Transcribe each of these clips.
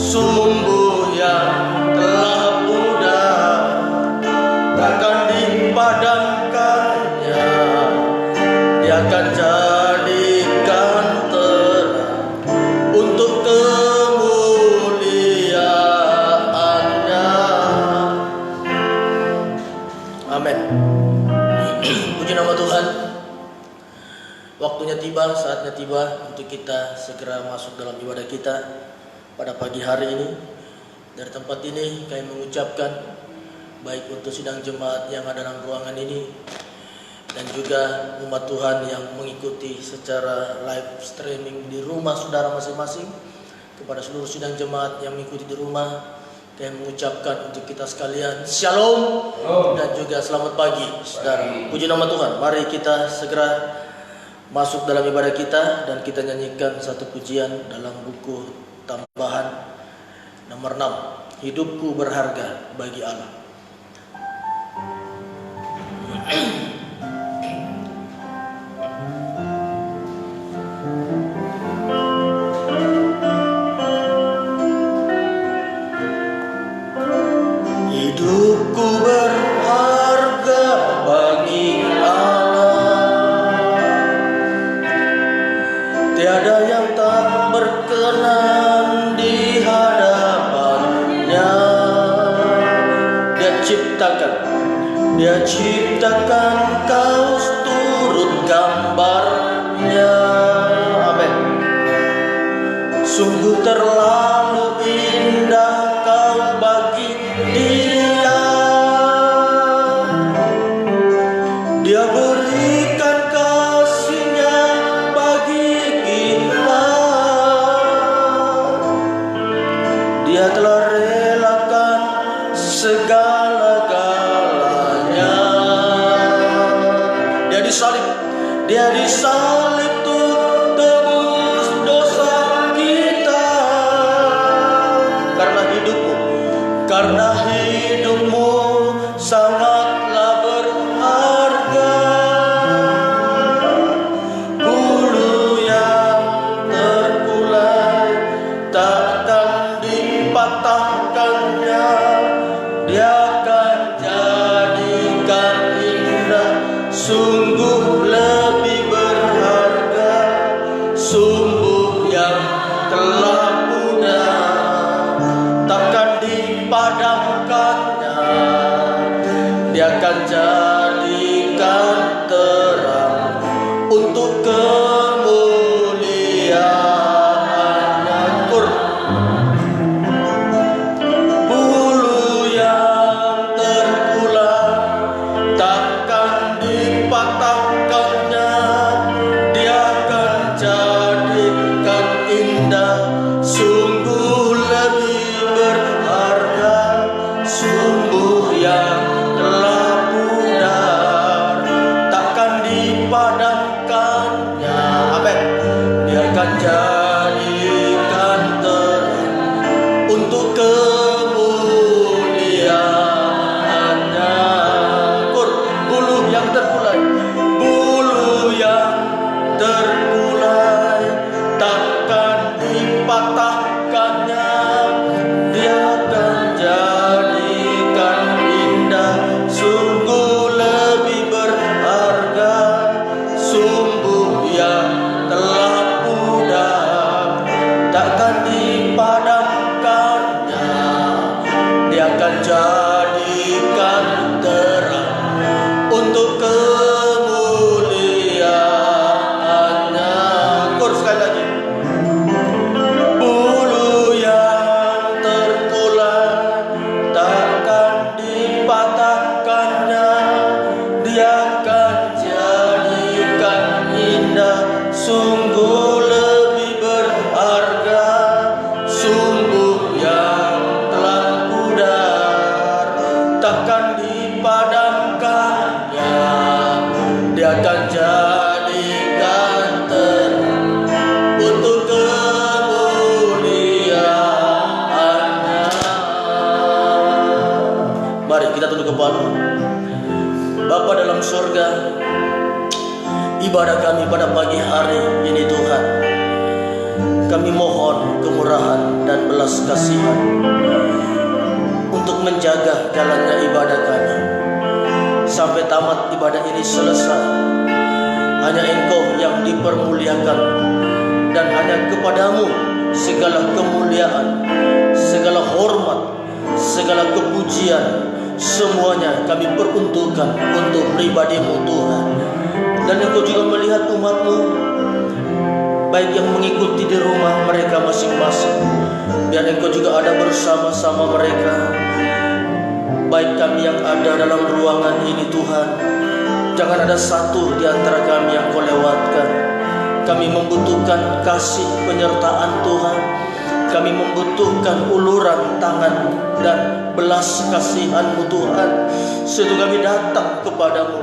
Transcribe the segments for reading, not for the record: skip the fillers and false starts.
sumbu yang telah pudar, takkan dipadamkannya. Dia akan jadikan terang untuk kemuliaannya. Amin. Puji nama Tuhan. Waktunya tiba, saatnya tiba untuk kita segera masuk dalam ibadah kita pada pagi hari ini. Dari tempat ini kami mengucapkan baik untuk sidang jemaat yang ada dalam ruangan ini dan juga umat Tuhan yang mengikuti secara live streaming di rumah saudara masing-masing. Kepada seluruh sidang jemaat yang mengikuti di rumah, kami mengucapkan untuk kita sekalian Shalom dan juga selamat pagi saudara. Puji nama Tuhan. Mari kita segera masuk dalam ibadah kita dan kita nyanyikan satu pujian dalam buku tambahan nomor 6, Hidupku Berharga Bagi Allah. Hidupku berharga bagi Allah, tiada yang tak berkenan di hadapannya. Dia ciptakan kau turut gambarnya. Amin. Sungguh terlalu indah kau bagi dia. Dia berikan kasihnya bagi kita. Dia telah relakan segala-galanya. Dia disalib untuk tebus dosa kita. Karena hidupmu sangatlah berharga. Bulu yang terkulai takkan dipatahkannya. Dia akan jadikan indah, sungguh lebih berharga sumbu yang telah pudar, takkan dipadamkannya. Dia akan jadikan terang untuk kemuliaannya. Bulu yang terkulai takkan dipatahkannya. Dia akan jadikan indah, sungguh lebih berharga sumbu yang telah pudar, takkan dipadamkannya. Amin. Dia akan jadikan terang untuk kemuliaannya. Bulu yang terkulai takkan dipatahkannya. Dia akan jadikan indah, sungguh lebih berharga sumbu yang telah pudar, takkan dipadamkannya. Dia akan jadikan terang untuk kemuliaannya. Sekali lagi. Bulu yang terkulai takkan dipatahkannya. Dia akan jadikan indah, sungguh lebih berharga sumbu yang telah pudar, takkan dipadamkannya. Dia akan jadikan terang untuk kemuliaannya. Mari kita tunduk kepala. Bapa dalam surga, ibadah kami pada pagi hari ini Tuhan, kami mohon kemurahan dan belas kasihan untuk menjaga jalannya ibadah kami sampai tamat ibadah ini selesai. Hanya Engkau yang dipermuliakan, dan hanya kepadamu segala kemuliaan, segala hormat, segala kepujian, semuanya kami peruntukkan untuk pribadi-Mu Tuhan. Dan Engkau juga melihat umat-Mu, baik yang mengikuti di rumah mereka masing-masing. Biar Engkau juga ada bersama-sama mereka, baik kami yang ada dalam ruangan ini Tuhan. Jangan ada satu di antara kami yang Kau lewatkan. Kami membutuhkan kasih penyertaan Tuhan. Kami membutuhkan uluran tangan dan belas kasihan-Mu Tuhan. Sehingga kami datang kepadamu.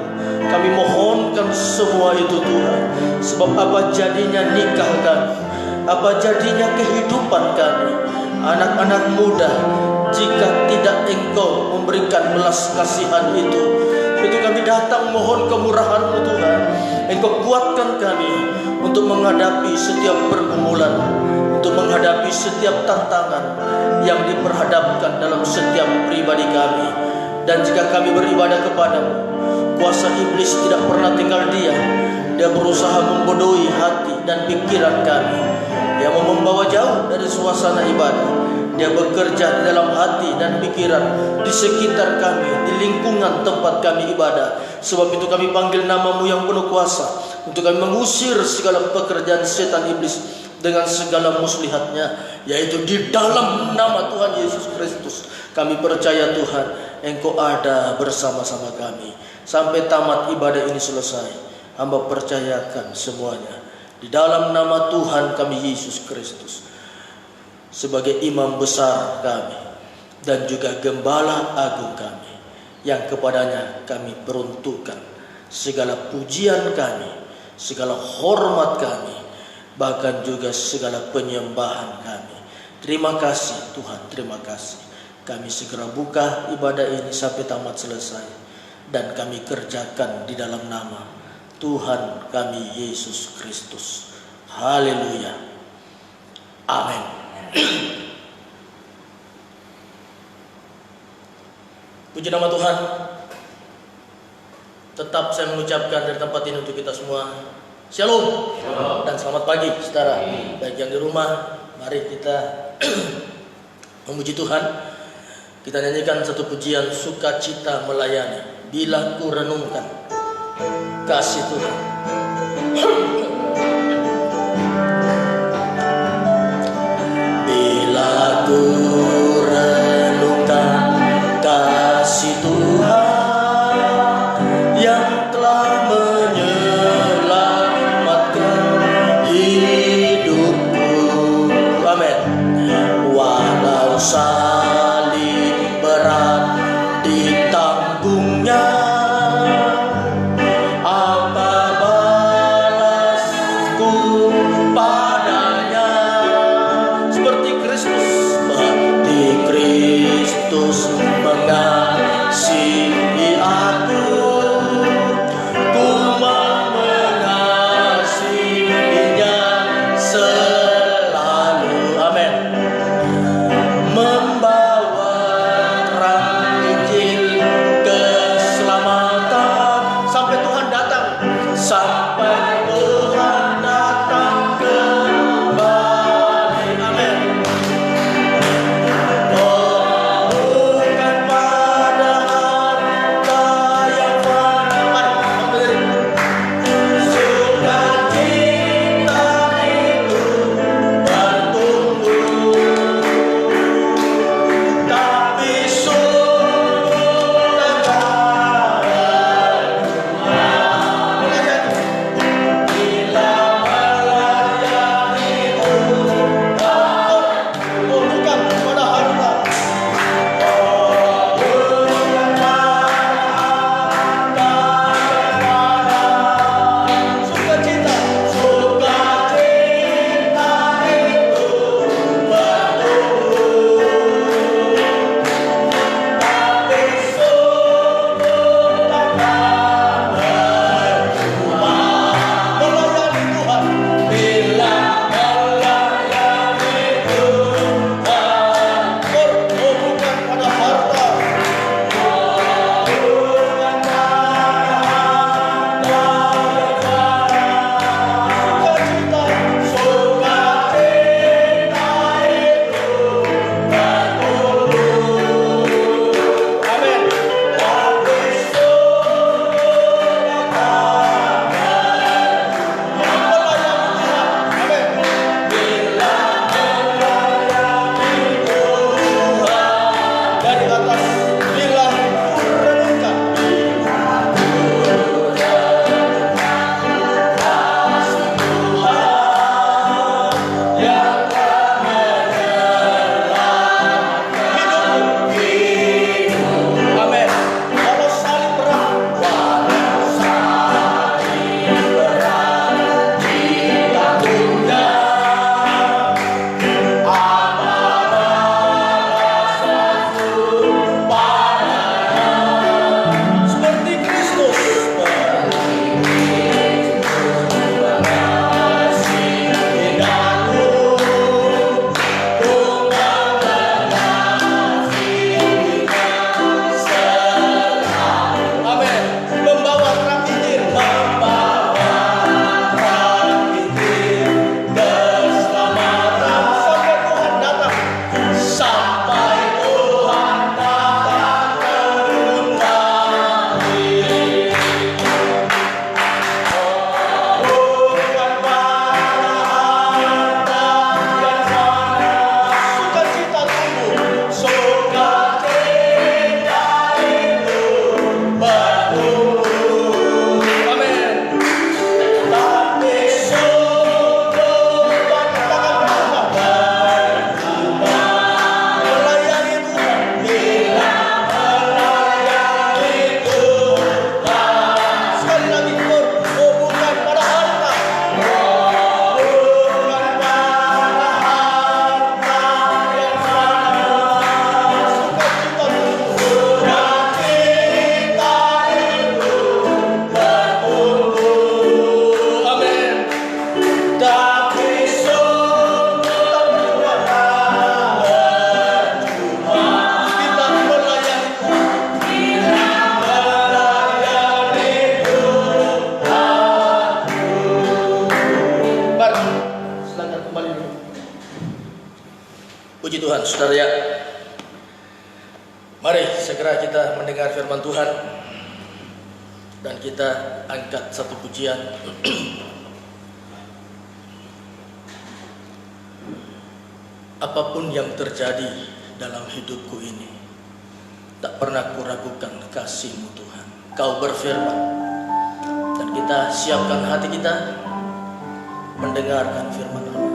Kami mohonkan semua itu Tuhan. Sebab apa jadinya nikah kami, apa jadinya kehidupan kami, anak-anak muda, jika tidak Engkau memberikan belas kasihan itu. Itu kami datang mohon kemurahan-Mu Tuhan. Engkau kuatkan kami untuk menghadapi setiap pergumulan, untuk menghadapi setiap tantangan yang diperhadapkan dalam setiap pribadi kami. Dan jika kami beribadah kepadamu, kuasa iblis tidak pernah tinggal diam. Dia berusaha membodohi hati dan pikiran kami. Dia mau membawa jauh dari suasana ibadah. Dia bekerja di dalam hati dan pikiran, di sekitar kami, di lingkungan tempat kami ibadah. Sebab itu kami panggil nama-Mu yang penuh kuasa, untuk kami mengusir segala pekerjaan setan iblis dengan segala muslihatnya, yaitu di dalam nama Tuhan Yesus Kristus. Kami percaya Tuhan, Engkau ada bersama-sama kami sampai tamat ibadah ini selesai. Hamba percayakan semuanya di dalam nama Tuhan kami Yesus Kristus, sebagai imam besar kami dan juga gembala agung kami, yang kepadanya kami peruntukkan segala pujian kami, segala hormat kami, bahkan juga segala penyembahan kami. Terima kasih Tuhan, terima kasih. Kami segera buka ibadah ini sampai tamat selesai, dan kami kerjakan di dalam nama Tuhan kami Yesus Kristus. Haleluya. Amin. Puji nama Tuhan. Tetap saya mengucapkan dari tempat ini untuk kita semua, Shalom. Shalom. Dan selamat pagi saudara. Baik yang di rumah, mari kita memuji Tuhan. Kita nyanyikan satu pujian, sukacita melayani. Bila ku renungkan kasih Tuhan. Bila ku renungkan kasih Tuhan yang telah menyelamatkan hidupku. Amin. Walau salib berat ditanggungnya, apa balasku padanya? Seperti Kristus mengasihi aku, ku mengasihinya selalu. Amin. Puji Tuhan, saudara ya. Mari segera kita mendengar firman Tuhan dan kita angkat satu pujian. Apapun yang terjadi dalam hidupku ini, tak pernah kuragukan kasih-Mu Tuhan. Kau berfirman, dan kita siapkan hati kita mendengarkan firman Allah.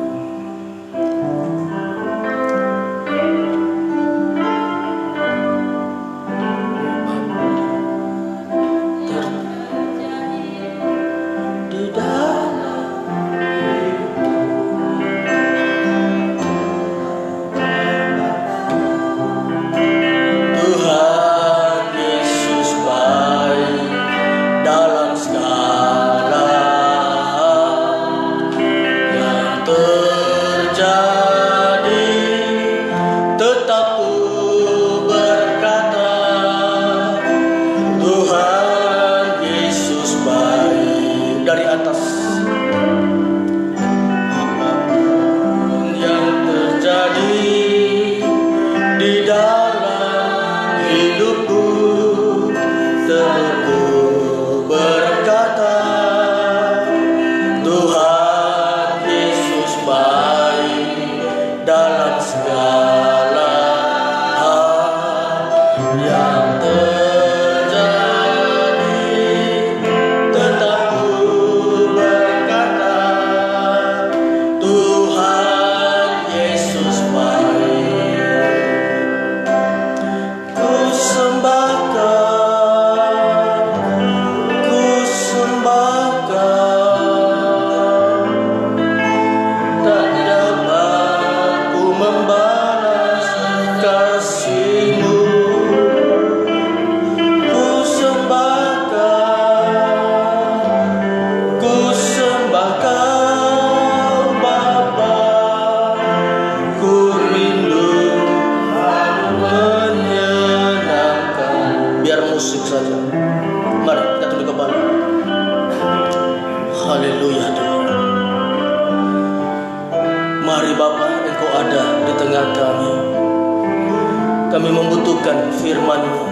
Kami membutuhkan firman-Mu.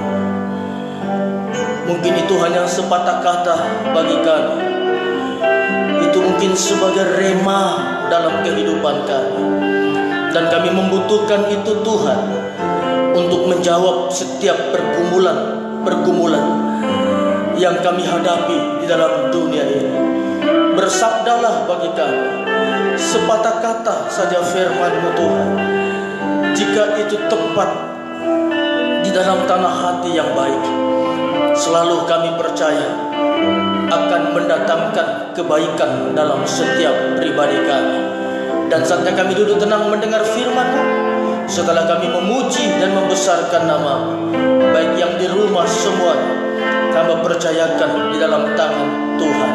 Mungkin itu hanya sepatah kata bagi kami. Itu mungkin sebagai rema dalam kehidupan kami. Dan kami membutuhkan itu Tuhan untuk menjawab setiap pergumulan yang kami hadapi di dalam dunia ini. Bersabdalah bagi kami sepatah kata saja firman-Mu Tuhan. Jika itu tepat di dalam tanah hati yang baik, selalu kami percaya akan mendatangkan kebaikan dalam setiap pribadi kami. Dan saatnya kami duduk tenang mendengar firman-Mu, setelah kami memuji dan membesarkan nama-Mu, baik yang di rumah semuanya, kami percayakan di dalam tangan Tuhan.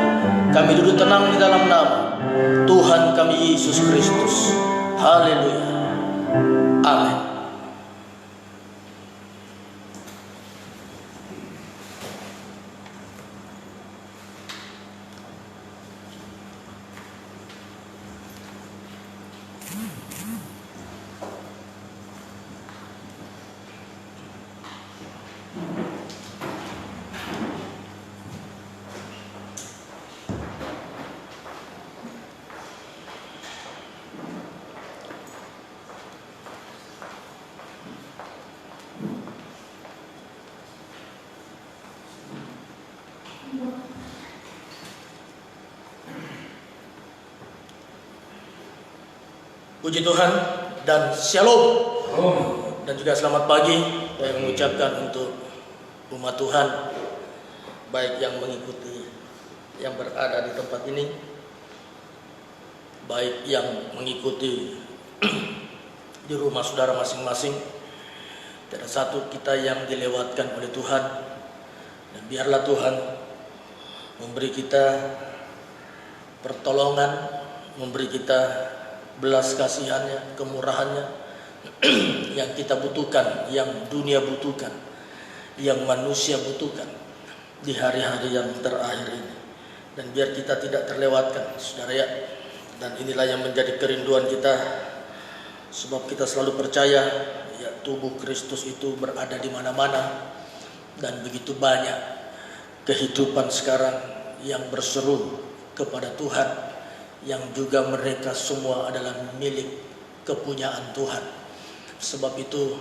Kami duduk tenang di dalam nama Tuhan kami Yesus Kristus. Haleluya. Amin. Puji Tuhan dan Shalom. Dan juga selamat pagi saya mengucapkan untuk umat Tuhan, baik yang mengikuti, yang berada di tempat ini, baik yang mengikuti di rumah saudara masing-masing. Tidak satu kita yang dilewatkan oleh Tuhan. Dan biarlah Tuhan memberi kita pertolongan, memberi kita belas kasihannya, kemurahannya yang kita butuhkan, yang dunia butuhkan, yang manusia butuhkan di hari-hari yang terakhir ini. Dan biar kita tidak terlewatkan, saudara ya. Dan inilah yang menjadi kerinduan kita Sebab kita selalu percaya ya, tubuh Kristus itu berada di mana-mana, dan begitu banyak kehidupan sekarang yang berseru kepada Tuhan, yang juga mereka semua adalah milik kepunyaan Tuhan. Sebab itu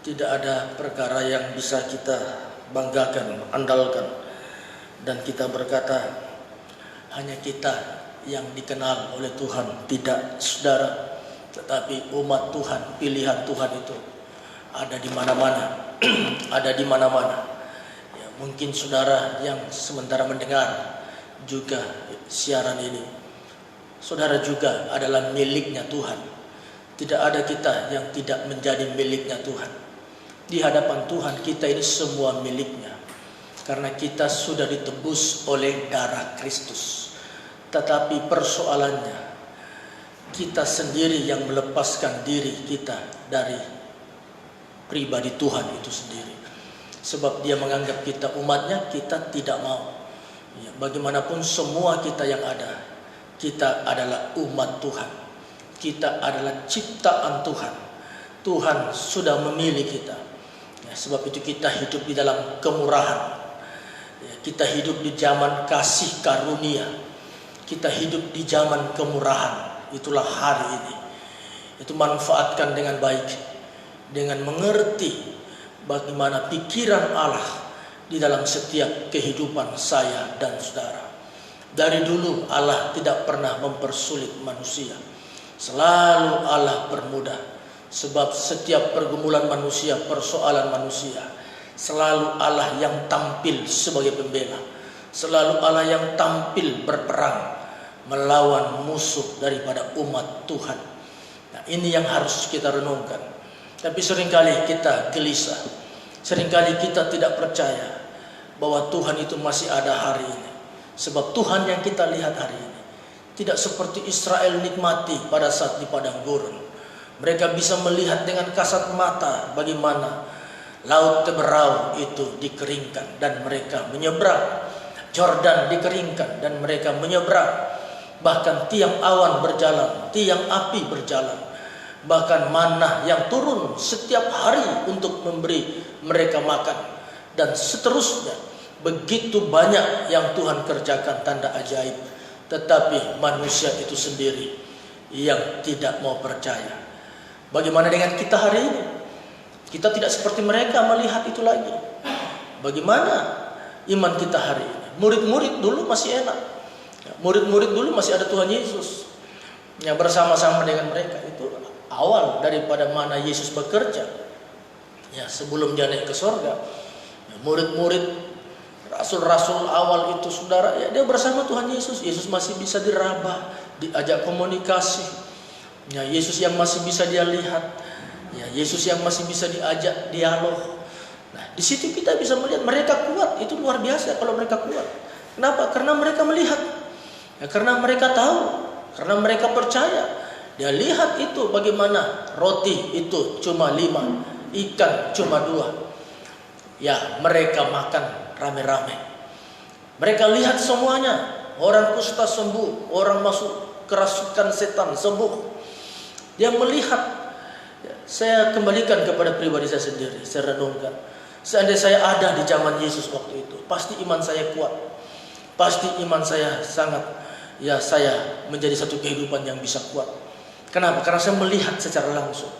tidak ada perkara yang bisa kita banggakan, andalkan, dan kita berkata hanya kita yang dikenal oleh Tuhan. Tidak, saudara, tetapi umat Tuhan, pilihan Tuhan itu ada di mana-mana. Ada di mana-mana. Ya, mungkin saudara yang sementara mendengar juga siaran ini, saudara juga adalah miliknya Tuhan. Tidak ada kita yang tidak menjadi miliknya Tuhan. Di hadapan Tuhan kita ini semua miliknya, karena kita sudah ditebus oleh darah Kristus. Tetapi persoalannya, kita sendiri yang melepaskan diri kita dari pribadi Tuhan itu sendiri. Sebab dia menganggap kita umatnya, kita tidak mau. Ya, bagaimanapun semua kita yang ada, kita adalah umat Tuhan. Kita adalah ciptaan Tuhan. Tuhan sudah memilih kita. Ya, sebab itu kita hidup di dalam kemurahan. Ya, kita hidup di zaman kasih karunia. Kita hidup di zaman kemurahan. Itulah hari ini. Itu manfaatkan dengan baik, dengan mengerti bagaimana pikiran Allah di dalam setiap kehidupan saya dan saudara. Dari dulu Allah tidak pernah mempersulit manusia. Selalu Allah permudah. Sebab setiap pergumulan manusia, persoalan manusia, selalu Allah yang tampil sebagai pembela. Selalu Allah yang tampil berperang melawan musuh daripada umat Tuhan. Nah, ini yang harus kita renungkan. Tapi seringkali kita gelisah. Seringkali kita tidak percaya bahwa Tuhan itu masih ada hari ini. Sebab Tuhan yang kita lihat hari ini tidak seperti Israel nikmati pada saat di padang gurun. Mereka bisa melihat dengan kasat mata bagaimana laut Teberau itu dikeringkan dan mereka menyeberang. Yordan dikeringkan dan mereka menyeberang. Bahkan tiang awan berjalan, tiang api berjalan. Bahkan manna yang turun setiap hari untuk memberi mereka makan. Dan seterusnya. Begitu banyak yang Tuhan kerjakan tanda ajaib. Tetapi manusia itu sendiri yang tidak mau percaya. Bagaimana dengan kita hari ini? Kita tidak seperti mereka melihat itu lagi. Bagaimana iman kita hari ini? Murid-murid dulu masih enak. Murid-murid dulu masih ada Tuhan Yesus yang bersama-sama dengan mereka. Itu awal daripada mana Yesus bekerja. Ya, sebelum dia naik ke sorga, murid-murid, rasul-rasul awal itu, saudara, ya, dia bersama Tuhan Yesus. Yesus masih bisa diraba, diajak komunikasi. Ya, Yesus yang masih bisa dia lihat. Ya, Yesus yang masih bisa diajak dialog. Nah, di situ kita bisa melihat mereka kuat. Itu luar biasa kalau mereka kuat. Kenapa? Karena mereka melihat. Ya, karena mereka tahu, karena mereka percaya. Dia lihat itu bagaimana roti itu cuma 5, ikan cuma 2. Ya, mereka makan rame-rame. Mereka lihat semuanya. Orang kusta sembuh, orang masuk kerasukan setan sembuh. Dia melihat. Ya, saya kembalikan kepada pribadi saya sendiri. Saya renungkan. Seandainya saya ada di zaman Yesus waktu itu, pasti iman saya kuat. Pasti iman saya sangat, ya, saya menjadi satu kehidupan yang bisa kuat. Kenapa? Karena saya melihat secara langsung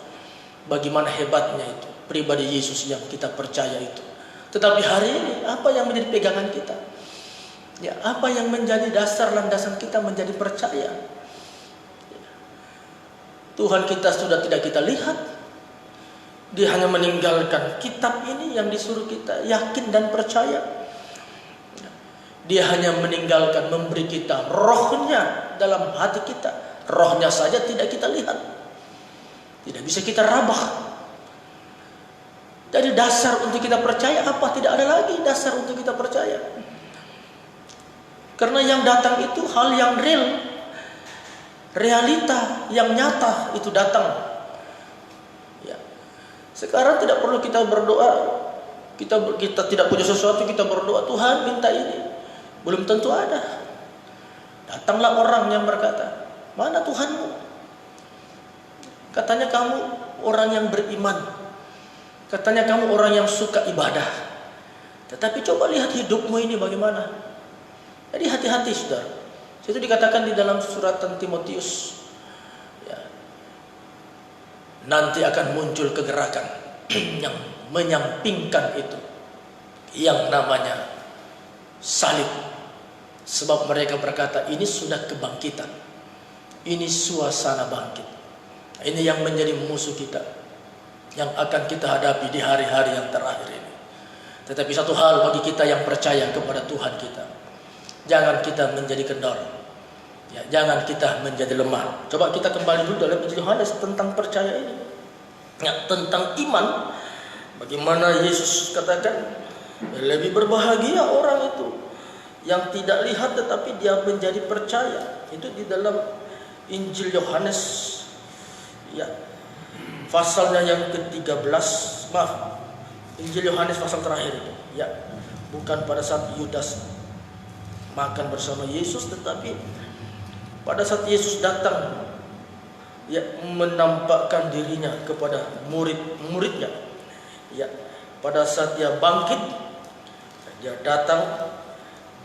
bagaimana hebatnya itu pribadi Yesus yang kita percaya itu. Tetapi hari ini apa yang menjadi pegangan kita? Ya, apa yang menjadi dasar landasan kita menjadi percaya? Tuhan kita sudah tidak kita lihat. Dia hanya meninggalkan kitab ini yang disuruh kita yakin dan percaya. Dia hanya meninggalkan memberi kita rohnya dalam hati kita. Rohnya saja tidak kita lihat. Tidak bisa kita rabah. Jadi dasar untuk kita percaya apa? Tidak ada lagi dasar untuk kita percaya. Karena yang datang itu hal yang real. Realita yang nyata itu datang. Ya. Sekarang tidak perlu kita berdoa. Kita tidak punya sesuatu, kita berdoa, Tuhan minta ini. Belum tentu ada. Datanglah orang yang berkata, mana Tuhanmu? Katanya kamu orang yang beriman. Katanya kamu orang yang suka ibadah. Tetapi coba lihat hidupmu ini bagaimana. Jadi hati-hati saudara. Itu dikatakan di dalam suratan Timotius. Ya, nanti akan muncul kegerakan yang menyampingkan itu, yang namanya salib. Sebab mereka berkata ini sudah kebangkitan, ini suasana bangkit. Ini yang menjadi musuh kita, yang akan kita hadapi di hari-hari yang terakhir ini. Tetapi satu hal bagi kita yang percaya kepada Tuhan kita, jangan kita menjadi kendor, ya, jangan kita menjadi lemah. Coba kita kembali dulu dalam Injil Yohanes tentang percaya ini, ya, tentang iman. Bagaimana Yesus katakan, lebih berbahagia orang itu yang tidak lihat tetapi dia menjadi percaya. Itu di dalam Injil Yohanes, ya, pasalnya yang ke-13, maaf, Injil Yohanes pasal terakhir itu, ya, bukan pada saat Yudas makan bersama Yesus, tetapi pada saat Yesus datang, ya, menampakkan dirinya kepada murid-muridnya, ya, pada saat dia bangkit, dia datang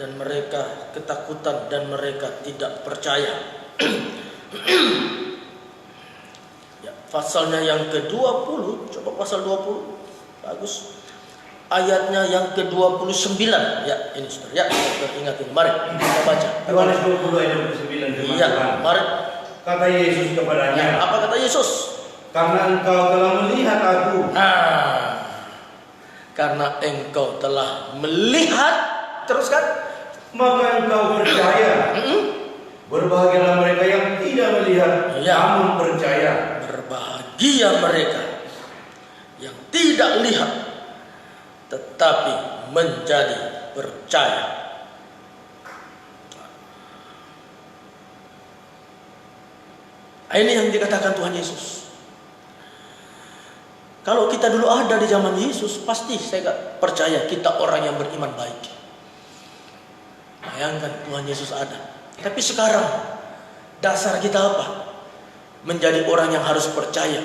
dan mereka ketakutan dan mereka tidak percaya. Ya, pasalnya yang ke-20, coba pasal 20, bagus. Ayatnya yang ke-29, ya, ini saudara, ya, saudara ingat ini, mari kita baca. Yohanes 20 ayat 29 firman Iya, Tuhan. mari. Kata Yesus kepadanya, Ya, apa kata Yesus? karena engkau telah melihat aku. Karena engkau telah melihat, teruskan, Maka engkau percaya. Berbahagialah mereka yang tidak melihat, ya, namun percaya. Berbahagia mereka yang tidak lihat tetapi menjadi percaya. Ini yang dikatakan Tuhan Yesus. Kalau kita dulu ada di zaman Yesus, pasti saya percaya kita orang yang beriman baik. Bayangkan Tuhan Yesus ada. Tapi sekarang dasar kita apa? Menjadi orang yang harus percaya.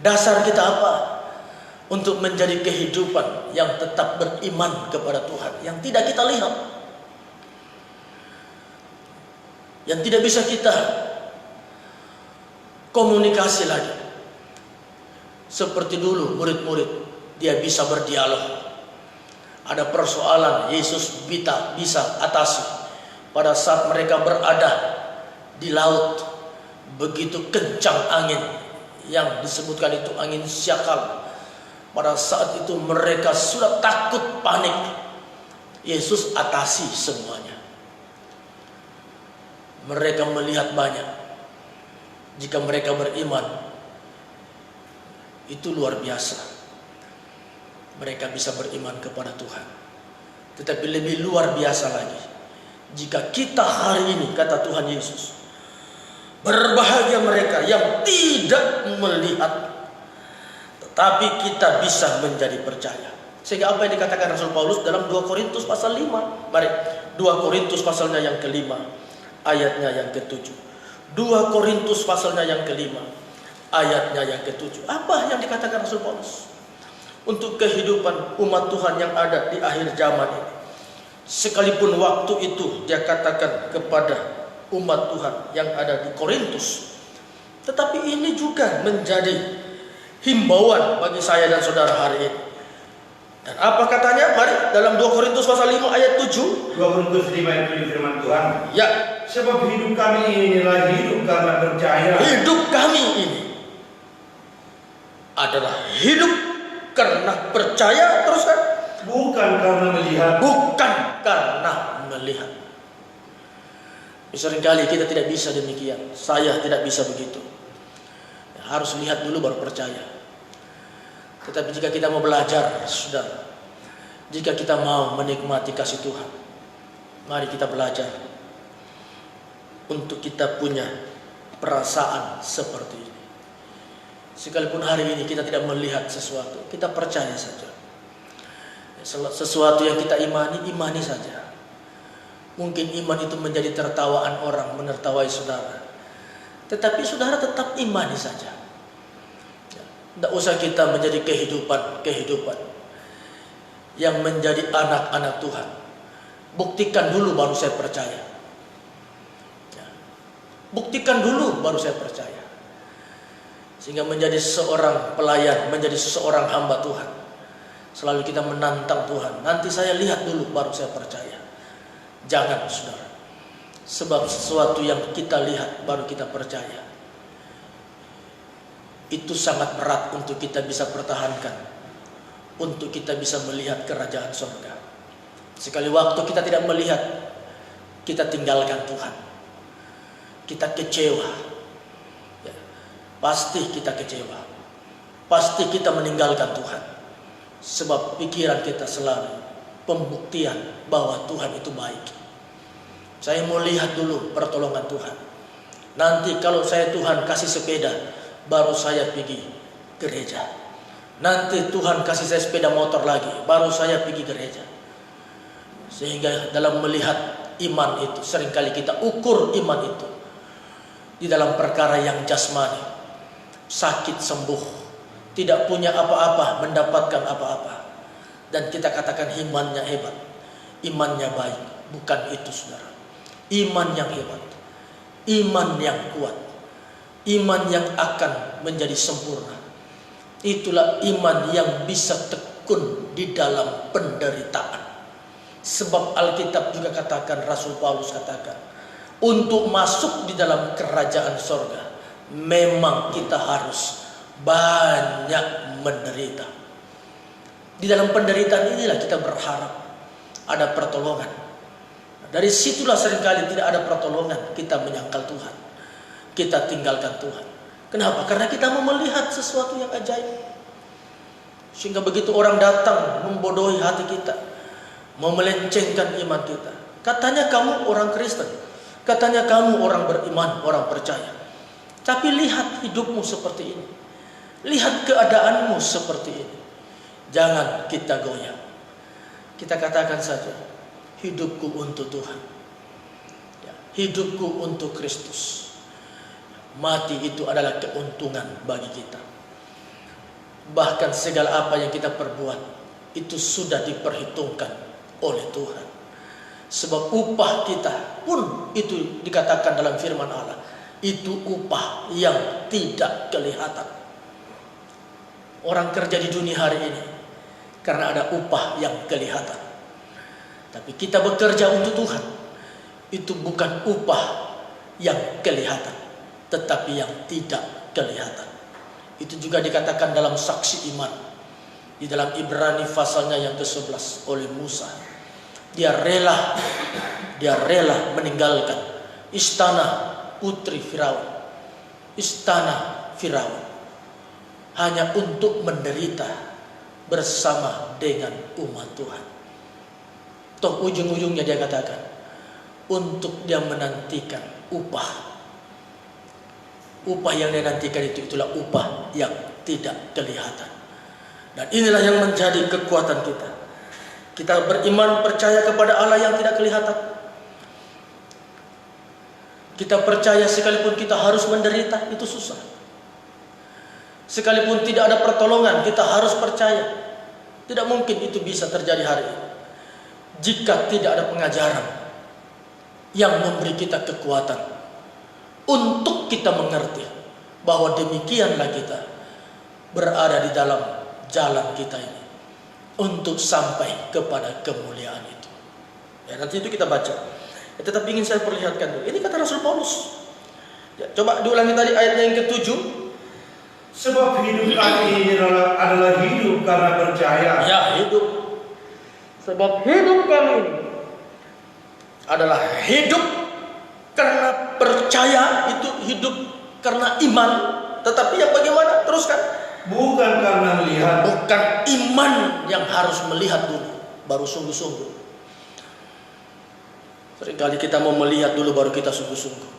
Dasar kita apa? Untuk menjadi kehidupan yang tetap beriman kepada Tuhan, yang tidak kita lihat, yang tidak bisa kita komunikasi lagi. Seperti dulu murid-murid, dia bisa berdialog. Ada persoalan Yesus bisa atasi pada saat mereka berada di laut. Begitu kencang angin yang disebutkan itu angin syakal. Pada saat itu mereka sudah takut, panik. Yesus atasi semuanya. Mereka melihat banyak. Jika mereka beriman, itu luar biasa. Mereka bisa beriman kepada Tuhan. Tetapi lebih luar biasa lagi, jika kita hari ini, kata Tuhan Yesus, berbahagia mereka yang tidak melihat, tetapi kita bisa menjadi percaya. Sehingga apa yang dikatakan Rasul Paulus dalam 2 Korintus pasal 5. Mari, 2 Korintus pasalnya yang ke-5, ayatnya yang ke-7. 2 Korintus pasalnya yang ke-5, ayatnya yang ke-7. Apa yang dikatakan Rasul Paulus untuk kehidupan umat Tuhan yang ada di akhir zaman ini? Sekalipun waktu itu dia katakan kepada umat Tuhan yang ada di Korintus, tetapi ini juga menjadi himbauan bagi saya dan saudara hari ini. Dan apa katanya? Mari dalam 2 Korintus pasal 5 ayat 7. 2 Korintus 5 ayat 7 firman Tuhan. Ya, sebab hidup kami inilah hidup karena percaya. Hidup kami ini adalah hidup karena percaya, terus kan? Bukan karena melihat. Bukan karena melihat. Seringkali kita tidak bisa demikian. Saya tidak bisa begitu. Harus lihat dulu baru percaya. Tetapi jika kita mau belajar, saudara, jika kita mau menikmati kasih Tuhan, mari kita belajar untuk kita punya perasaan seperti ini. Sekalipun hari ini kita tidak melihat sesuatu, kita percaya saja. Sesuatu yang kita imani, imani saja. Mungkin iman itu menjadi tertawaan orang, menertawai saudara. Tetapi saudara tetap imani saja. Tidak usah kita menjadi kehidupan yang menjadi anak-anak Tuhan. Buktikan dulu baru saya percaya. Buktikan dulu baru saya percaya. Sehingga menjadi seorang pelayan, menjadi seorang hamba Tuhan. Selalu kita menantang Tuhan. Nanti saya lihat dulu baru saya percaya. Jangan saudara. Sebab sesuatu yang kita lihat baru kita percaya. Itu sangat berat untuk kita bisa pertahankan. Untuk kita bisa melihat kerajaan surga. Sekali waktu kita tidak melihat, kita tinggalkan Tuhan. Kita kecewa. Ya, pasti kita kecewa. Pasti kita meninggalkan Tuhan. Sebab pikiran kita selalu pembuktian bahwa Tuhan itu baik. Saya mau lihat dulu pertolongan Tuhan. Nanti kalau saya Tuhan kasih sepeda, baru saya pergi gereja. Nanti Tuhan kasih saya sepeda motor lagi, baru saya pergi gereja. Sehingga dalam melihat iman itu, seringkali kita ukur iman itu di dalam perkara yang jasmani. Sakit sembuh, tidak punya apa-apa, mendapatkan apa-apa. Dan kita katakan imannya hebat, imannya baik. Bukan itu saudara. Iman yang hebat, iman yang kuat, iman yang akan menjadi sempurna. Itulah iman yang bisa tekun di dalam penderitaan. Sebab Alkitab juga katakan, Rasul Paulus katakan, untuk masuk di dalam kerajaan sorga, memang kita harus banyak menderita. Di dalam penderitaan inilah kita berharap ada pertolongan. Dari situlah seringkali tidak ada pertolongan, kita menyangkal Tuhan. Kita tinggalkan Tuhan. Kenapa? Karena kita mau melihat sesuatu yang ajaib. Sehingga begitu orang datang membodohi hati kita, mau melencengkan iman kita. Katanya kamu orang Kristen, katanya kamu orang beriman, orang percaya. Tapi lihat hidupmu seperti ini. Lihat keadaanmu seperti ini. Jangan kita goyah. Kita katakan saja, hidupku untuk Tuhan. Hidupku untuk Kristus. Mati itu adalah keuntungan bagi kita. Bahkan segala apa yang kita perbuat itu sudah diperhitungkan oleh Tuhan. Sebab upah kita pun itu dikatakan dalam firman Allah, itu upah yang tidak kelihatan. Orang kerja di dunia hari ini karena ada upah yang kelihatan. Tapi kita bekerja untuk Tuhan, itu bukan upah yang kelihatan, tetapi yang tidak kelihatan. Itu juga dikatakan dalam saksi iman di dalam Ibrani pasalnya yang ke-11 oleh Musa. Dia rela meninggalkan istana putri Firaun, istana Firaun, hanya untuk menderita bersama dengan umat Tuhan. Toh ujung-ujungnya dia katakan, untuk dia menantikan upah. Upah yang dia nantikan itulah upah yang tidak kelihatan. Dan inilah yang menjadi kekuatan kita. Kita beriman percaya kepada Allah yang tidak kelihatan. Kita percaya sekalipun kita harus menderita, itu susah. Sekalipun tidak ada pertolongan, kita harus percaya. Tidak mungkin itu bisa terjadi hari ini jika tidak ada pengajaran yang memberi kita kekuatan untuk kita mengerti bahwa demikianlah kita berada di dalam jalan kita ini untuk sampai kepada kemuliaan itu. Ya, nanti itu kita baca. Ya, tetap ingin saya perlihatkan dulu. Ini kata Rasul Paulus. Ya, coba diulangi tadi ayatnya yang ke-7. Sebab hidup kami ini adalah hidup karena percaya. Ya, hidup. Sebab hidup kami ini adalah hidup karena percaya, itu hidup karena iman. Tetapi yang bagaimana? Teruskan. Bukan karena melihat. Bukan iman yang harus melihat dulu, baru sungguh-sungguh. Seringkali kita mau melihat dulu baru kita sungguh-sungguh.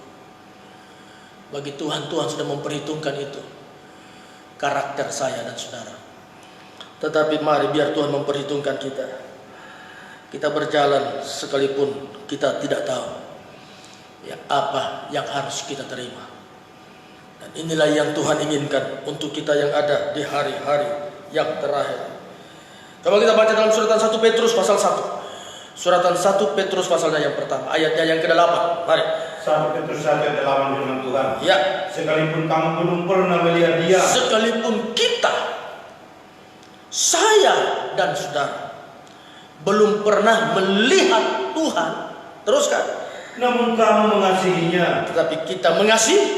Bagi Tuhan, Tuhan sudah memperhitungkan itu. Karakter saya dan saudara. Tetapi mari biar Tuhan memperhitungkan kita. Kita berjalan sekalipun kita tidak tahu ya, apa yang harus kita terima. Dan inilah yang Tuhan inginkan untuk kita yang ada di hari-hari yang terakhir. Coba kita baca dalam suratan 1 Petrus pasal 1. Suratan 1 Petrus pasalnya yang pertama, ayatnya yang ke-8. Mari. 1 Petrus 1 ayat 8 firman Tuhan. Ya. Sekalipun kamu belum pernah melihat Dia. Sekalipun kita, saya dan saudara, belum pernah melihat Tuhan. Teruskan. Namun kamu mengasihinya. Tetapi kita mengasihi.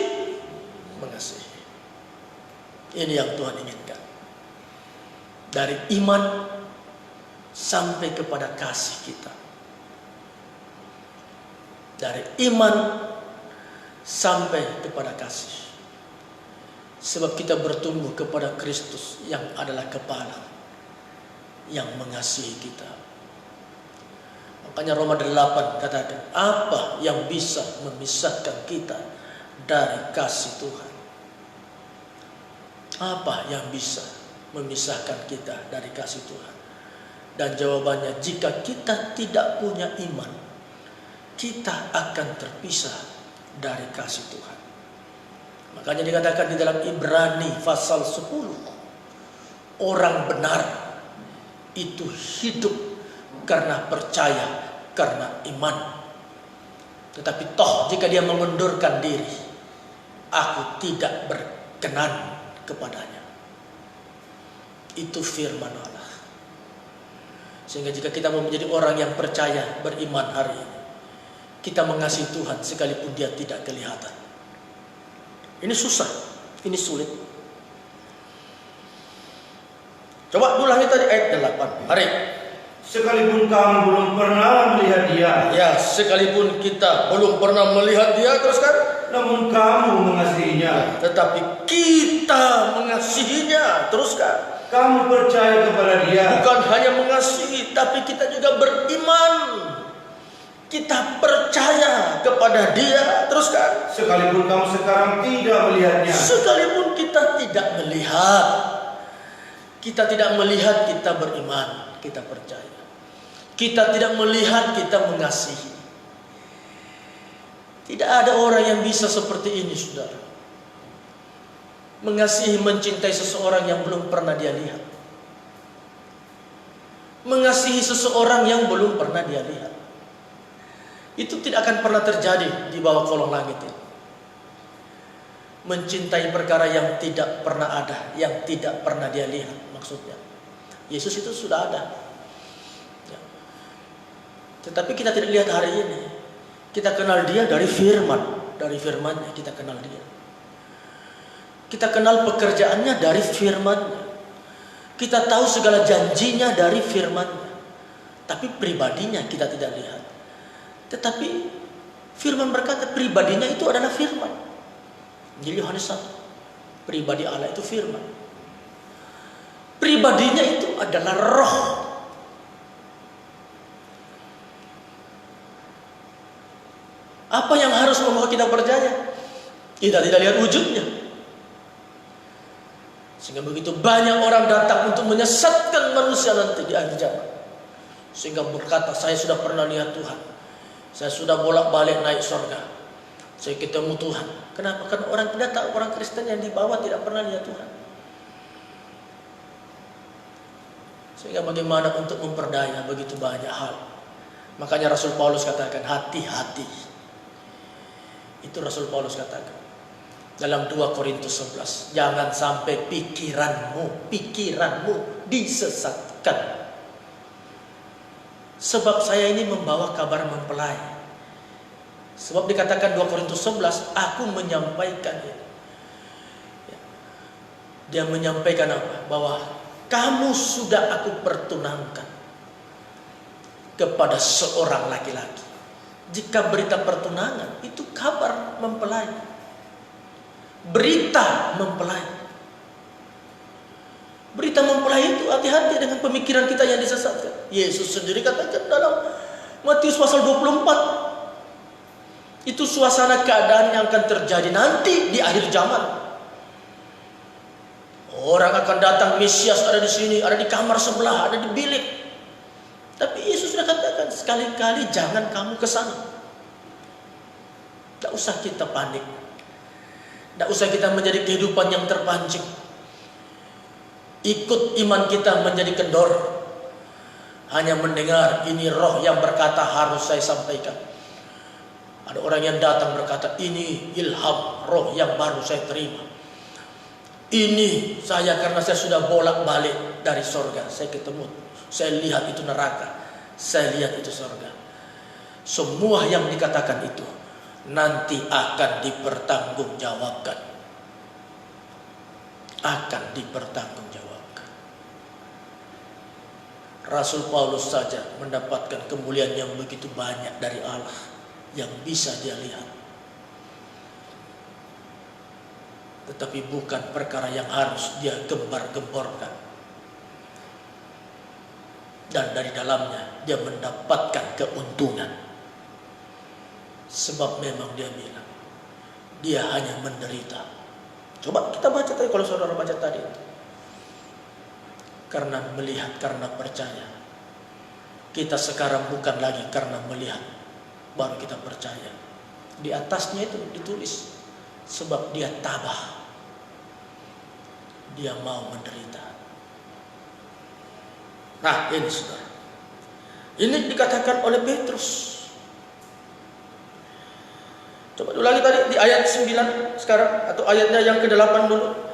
Ini yang Tuhan inginkan. Dari iman sampai kepada kasih kita. Dari iman sampai kepada kasih. Sebab kita bertumbuh kepada Kristus yang adalah kepala, yang mengasihi kita. Makanya Roma 8 katakan, apa yang bisa memisahkan kita dari kasih Tuhan? Apa yang bisa memisahkan kita dari kasih Tuhan? Dan jawabannya, jika kita tidak punya iman, kita akan terpisah dari kasih Tuhan. Makanya dikatakan di dalam Ibrani pasal 10, orang benar itu hidup karena percaya, karena iman. Tetapi toh jika dia mengundurkan diri, aku tidak berkenan kepadanya. Itu firman Allah. Sehingga jika kita mau menjadi orang yang percaya, beriman hari ini, kita mengasihi Tuhan sekalipun dia tidak kelihatan. Ini susah, ini sulit. Coba ulangi tadi ayat 8. Mari. Sekalipun kamu belum pernah melihat Dia. Ya, sekalipun kita belum pernah melihat Dia, teruskan. Namun kamu mengasihinya. Tetapi kita mengasihinya. Teruskan. Kamu percaya kepada Dia. Bukan hanya mengasihi, tapi kita juga beriman. Kita percaya kepada Dia. Teruskan. Sekalipun kamu sekarang tidak melihatnya. Sekalipun kita tidak melihat. Kita tidak melihat, kita beriman. Kita percaya. Kita tidak melihat, kita mengasihi. Tidak ada orang yang bisa seperti ini, saudara. Mengasihi, mencintai seseorang yang belum pernah dia lihat. Mengasihi seseorang yang belum pernah dia lihat. Itu tidak akan pernah terjadi di bawah kolong langit ini. Mencintai perkara yang tidak pernah ada, yang tidak pernah dia lihat, maksudnya. Yesus itu sudah ada. Ya. Tetapi kita tidak lihat hari ini. Kita kenal Dia dari firman. Dari firman-Nya kita kenal Dia. Kita kenal pekerjaannya dari firman-Nya. Kita tahu segala janjinya dari firman-Nya. Tapi pribadinya kita tidak lihat. Tetapi firman berkata pribadinya itu adalah firman. Jadi Yohanes 1. Pribadi Allah itu firman. Pribadinya itu adalah roh. Apa yang harus membawa kita percaya? Kita tidak lihat wujudnya. Sehingga begitu banyak orang datang untuk menyesatkan manusia nanti di akhir zaman. Sehingga berkata, saya sudah pernah lihat Tuhan. Saya sudah bolak-balik naik surga. Saya ketemu Tuhan. Kenapa? Karena orang tidak tahu, orang Kristen yang di bawah tidak pernah lihat Tuhan. Sehingga bagaimana untuk memperdaya begitu banyak hal. Makanya Rasul Paulus katakan hati-hati. Itu Rasul Paulus katakan dalam 2 Korintus 11. Jangan sampai pikiranmu disesatkan. Sebab saya ini membawa kabar mempelai. Sebab dikatakan 2 Korintus 11, aku menyampaikan ini. Dia menyampaikan apa? Bahwa kamu sudah aku pertunangkan kepada seorang laki-laki. Jika berita pertunangan itu kabar mempelai. Berita mempelai. Berita mempelai itu hati-hati dengan pemikiran kita yang disesatkan. Yesus sendiri katakan dalam Matius pasal 24. Itu suasana keadaan yang akan terjadi nanti di akhir zaman. Orang akan datang, Mesias ada di sini, ada di kamar sebelah, ada di bilik. Tapi Yesus sudah katakan, sekali-kali jangan kamu ke sana. Tidak usah kita panik. Tidak usah kita menjadi kehidupan yang terpancing. Ikut iman kita menjadi kendor. Hanya mendengar, ini roh yang berkata harus saya sampaikan. Ada orang yang datang berkata, ini ilham roh yang baru saya terima. Ini saya karena saya sudah bolak-balik dari sorga. Saya ketemu, saya lihat itu neraka, saya lihat itu sorga. Semua yang dikatakan itu nanti akan dipertanggungjawabkan. Akan dipertanggungjawabkan. Rasul Paulus saja mendapatkan kemuliaan yang begitu banyak dari Allah yang bisa dia lihat. Tetapi bukan perkara yang harus dia gembar-gemborkan. Dan dari dalamnya dia mendapatkan keuntungan. Sebab memang dia bilang, dia hanya menderita. Coba kita baca tadi, kalau saudara baca tadi. Karena melihat, karena percaya. Kita sekarang bukan lagi karena melihat, baru kita percaya. Di atasnya itu ditulis, sebab dia tabah. Dia mau menderita. Nah ini saudara, ini dikatakan oleh Petrus. Coba dulu lagi tadi di ayat 9 sekarang, atau ayatnya yang ke-8 dulu.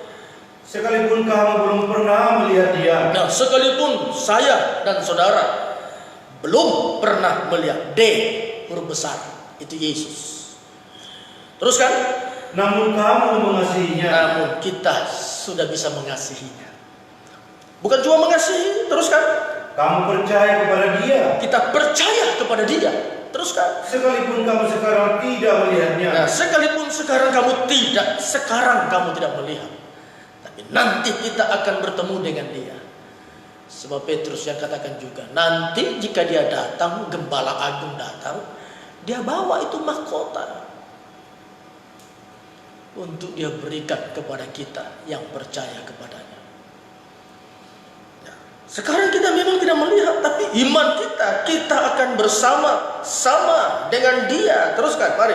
Sekalipun kamu belum pernah melihat dia. Nah, sekalipun saya dan saudara belum pernah melihat, D huruf besar, itu Yesus. Teruskan. Namun kamu mengasihinya. Namun kita sudah bisa mengasihinya. Bukan cuma mengasihi, teruskan. Kamu percaya kepada dia. Kita percaya kepada dia. Teruskan. Sekalipun kamu sekarang tidak melihatnya. Nah, sekalipun sekarang kamu tidak melihat, tapi nanti kita akan bertemu dengan dia. Sebab Petrus yang katakan juga, nanti jika dia datang, gembala agung datang, dia bawa itu mahkota untuk dia berikan kepada kita yang percaya kepadanya. Sekarang kita memang tidak melihat, tapi iman kita akan bersama-sama dengan dia. Teruskan, mari.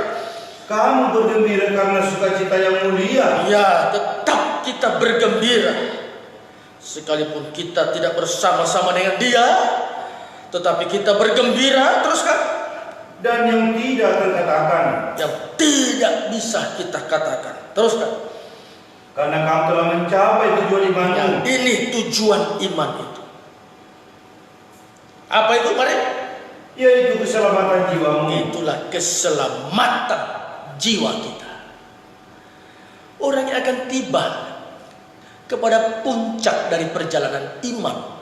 Kamu bergembira karena sukacita yang mulia. Ya, tetap kita bergembira. Sekalipun kita tidak bersama-sama dengan dia, tetapi kita bergembira. Teruskan. Dan yang tidak terkatakan. Yang tidak bisa kita katakan. Teruskan. Karena kamu telah mencapai tujuan imanmu. Yang ini tujuan iman itu. Apa itu, mari? Yaitu keselamatan jiwamu. Itulah keselamatan jiwa kita. Orang yang akan tiba kepada puncak dari perjalanan iman,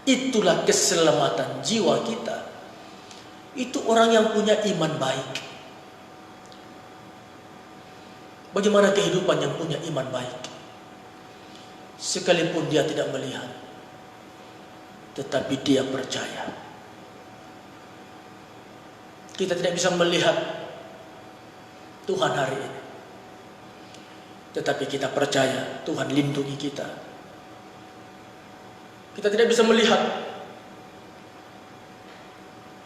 itulah keselamatan jiwa kita. Itu orang yang punya iman baik. Bagaimana kehidupan yang punya iman baik? Sekalipun dia tidak melihat, tetapi dia percaya. Kita tidak bisa melihat Tuhan hari ini, tetapi kita percaya Tuhan lindungi kita. Kita tidak bisa melihat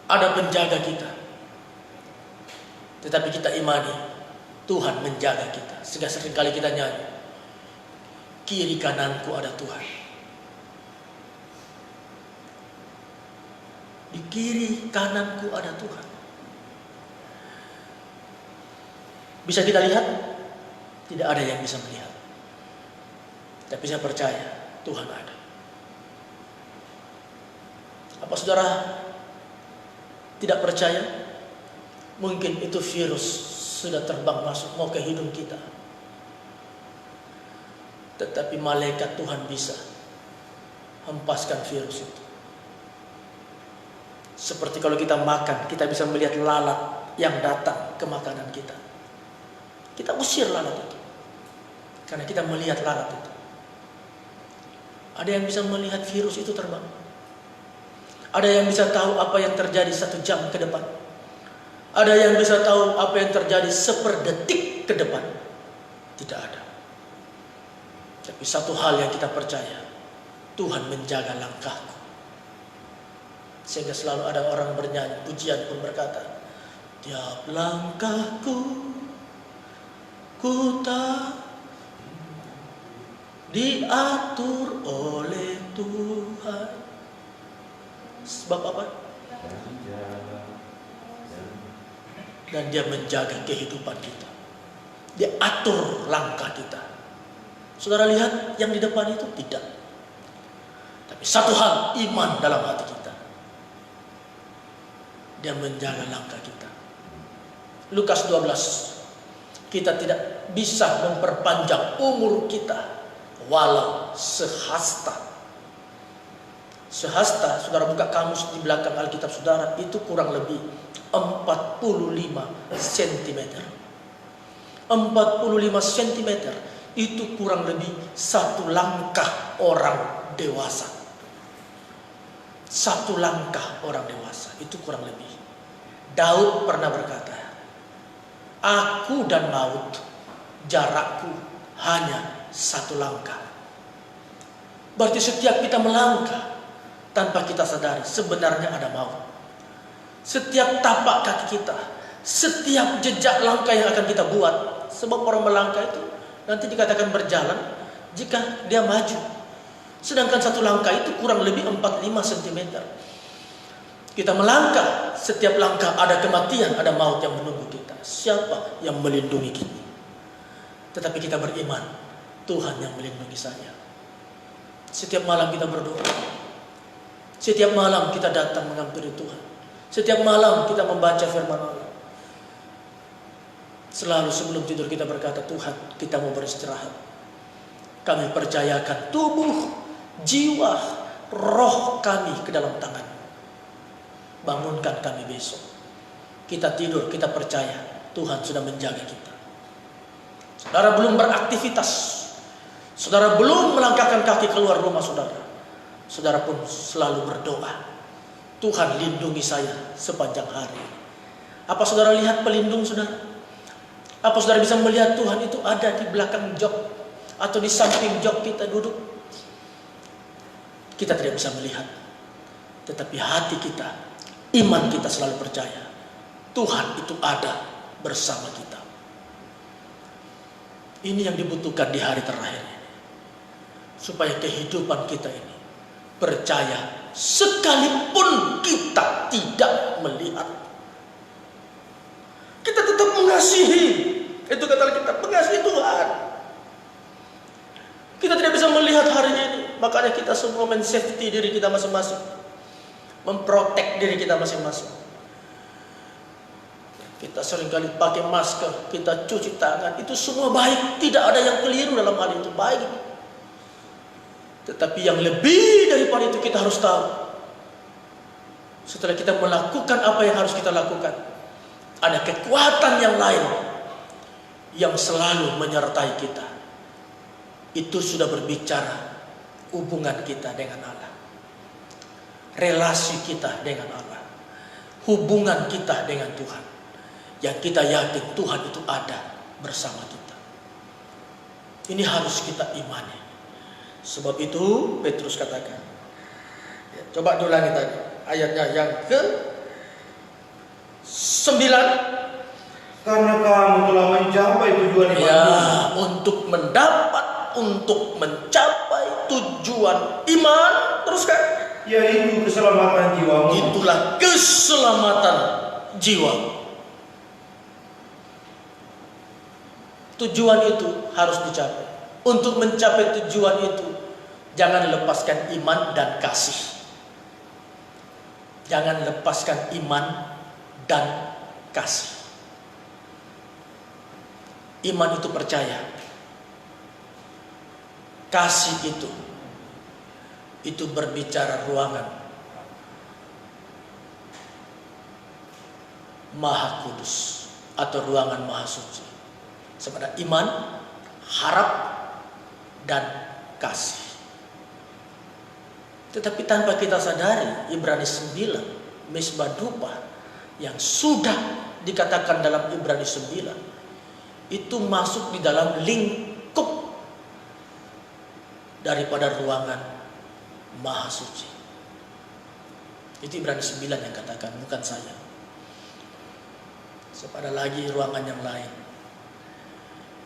ada penjaga kita, tetapi kita imani Tuhan menjaga kita. Sehingga seringkali kita nyanyi, kiri kananku ada Tuhan. Di kiri kananku ada Tuhan. Bisa kita lihat? Tidak ada yang bisa melihat. Tapi saya percaya Tuhan ada. Apa saudara tidak percaya? Mungkin itu virus sudah terbang masuk mau ke hidung kita. Tetapi malaikat Tuhan bisa hempaskan virus itu. Seperti kalau kita makan, kita bisa melihat lalat yang datang ke makanan kita. Kita usir lalat itu, karena kita melihat lalat itu. Ada yang bisa melihat virus itu terbang. Ada yang bisa tahu apa yang terjadi 1 jam ke depan. Ada yang bisa tahu apa yang terjadi seperdetik ke depan. Tidak ada. Tapi satu hal yang kita percaya, Tuhan menjaga langkahku. Sehingga selalu ada orang bernyanyi, pujian pun berkata, tiap langkahku ku Hutan diatur oleh Tuhan. Sebab apa? Dan Dia menjaga kehidupan kita. Dia atur langkah kita. Saudara lihat yang di depan itu? Tidak. Tapi satu hal, iman dalam hati kita. Dia menjaga langkah kita. Lukas 12. Kita tidak bisa memperpanjang umur kita walau sehasta. Sehasta, saudara buka kamus di belakang Alkitab saudara, itu kurang lebih 45 cm. 45 cm itu kurang lebih satu langkah orang dewasa. Satu langkah orang dewasa itu kurang lebih. Daud pernah berkata, aku dan maut jarakku hanya satu langkah. Berarti setiap kita melangkah tanpa kita sadari sebenarnya ada maut. Setiap tapak kaki kita, setiap jejak langkah yang akan kita buat. Sebab orang melangkah itu nanti dikatakan berjalan jika dia maju. Sedangkan satu langkah itu kurang lebih 45 cm. Kita melangkah, setiap langkah ada kematian, ada maut yang menunggu kita. Siapa yang melindungi kita? Tetapi kita beriman, Tuhan yang melindungi saya. Setiap malam kita berdoa. Setiap malam kita datang menghampiri Tuhan. Setiap malam kita membaca firman Allah. Selalu sebelum tidur kita berkata, Tuhan, kita mau beristirahat. Kami percayakan tubuh, jiwa, roh kami ke dalam tangan. Bangunkan kami besok. Kita tidur, kita percaya Tuhan sudah menjaga kita. Saudara belum beraktivitas, saudara belum melangkahkan kaki keluar rumah saudara, saudara pun selalu berdoa, Tuhan lindungi saya sepanjang hari. Apa saudara lihat pelindung saudara? Apa saudara bisa melihat Tuhan itu ada di belakang jok atau di samping jok kita duduk? Kita tidak bisa melihat, tetapi hati kita, iman kita selalu percaya Tuhan itu ada bersama kita. Ini yang dibutuhkan di hari terakhir ini, supaya kehidupan kita ini percaya sekalipun kita tidak melihat, kita tetap mengasihi. Itu kata kita, mengasihi Tuhan. Kita tidak bisa melihat hari ini, makanya kita semua men-safety diri kita masing-masing, memprotek diri kita masing-masing. Kita seringkali pakai masker, kita cuci tangan, itu semua baik, tidak ada yang keliru dalam hal itu, baik. Tetapi yang lebih daripada itu kita harus tahu, setelah kita melakukan apa yang harus kita lakukan, ada kekuatan yang lain yang selalu menyertai kita. Itu sudah berbicara hubungan kita dengan Allah, relasi kita dengan Allah, hubungan kita dengan Tuhan, yang kita yakin Tuhan itu ada bersama kita. Ini harus kita imani. Sebab itu Petrus katakan, ya, coba ulangi tadi ayatnya yang ke-9. Karena kamu telah mencapai tujuan iman. Ya, untuk mencapai tujuan iman, teruskan. Yaitu keselamatan jiwamu. Itulah keselamatan jiwa. Tujuan itu harus dicapai. Untuk mencapai tujuan itu, jangan lepaskan iman dan kasih. Jangan lepaskan iman dan kasih. Iman itu percaya. Kasih itu berbicara ruangan Maha Kudus atau ruangan Maha Suci. Sepada iman, harap, dan kasih. Tetapi tanpa kita sadari, Ibrani 9, Misbah Dupa yang sudah dikatakan dalam Ibrani 9, itu masuk di dalam lingkup daripada ruangan Maha Suci. Itu Ibrani 9 yang katakan, bukan saya. Sepada lagi ruangan yang lain,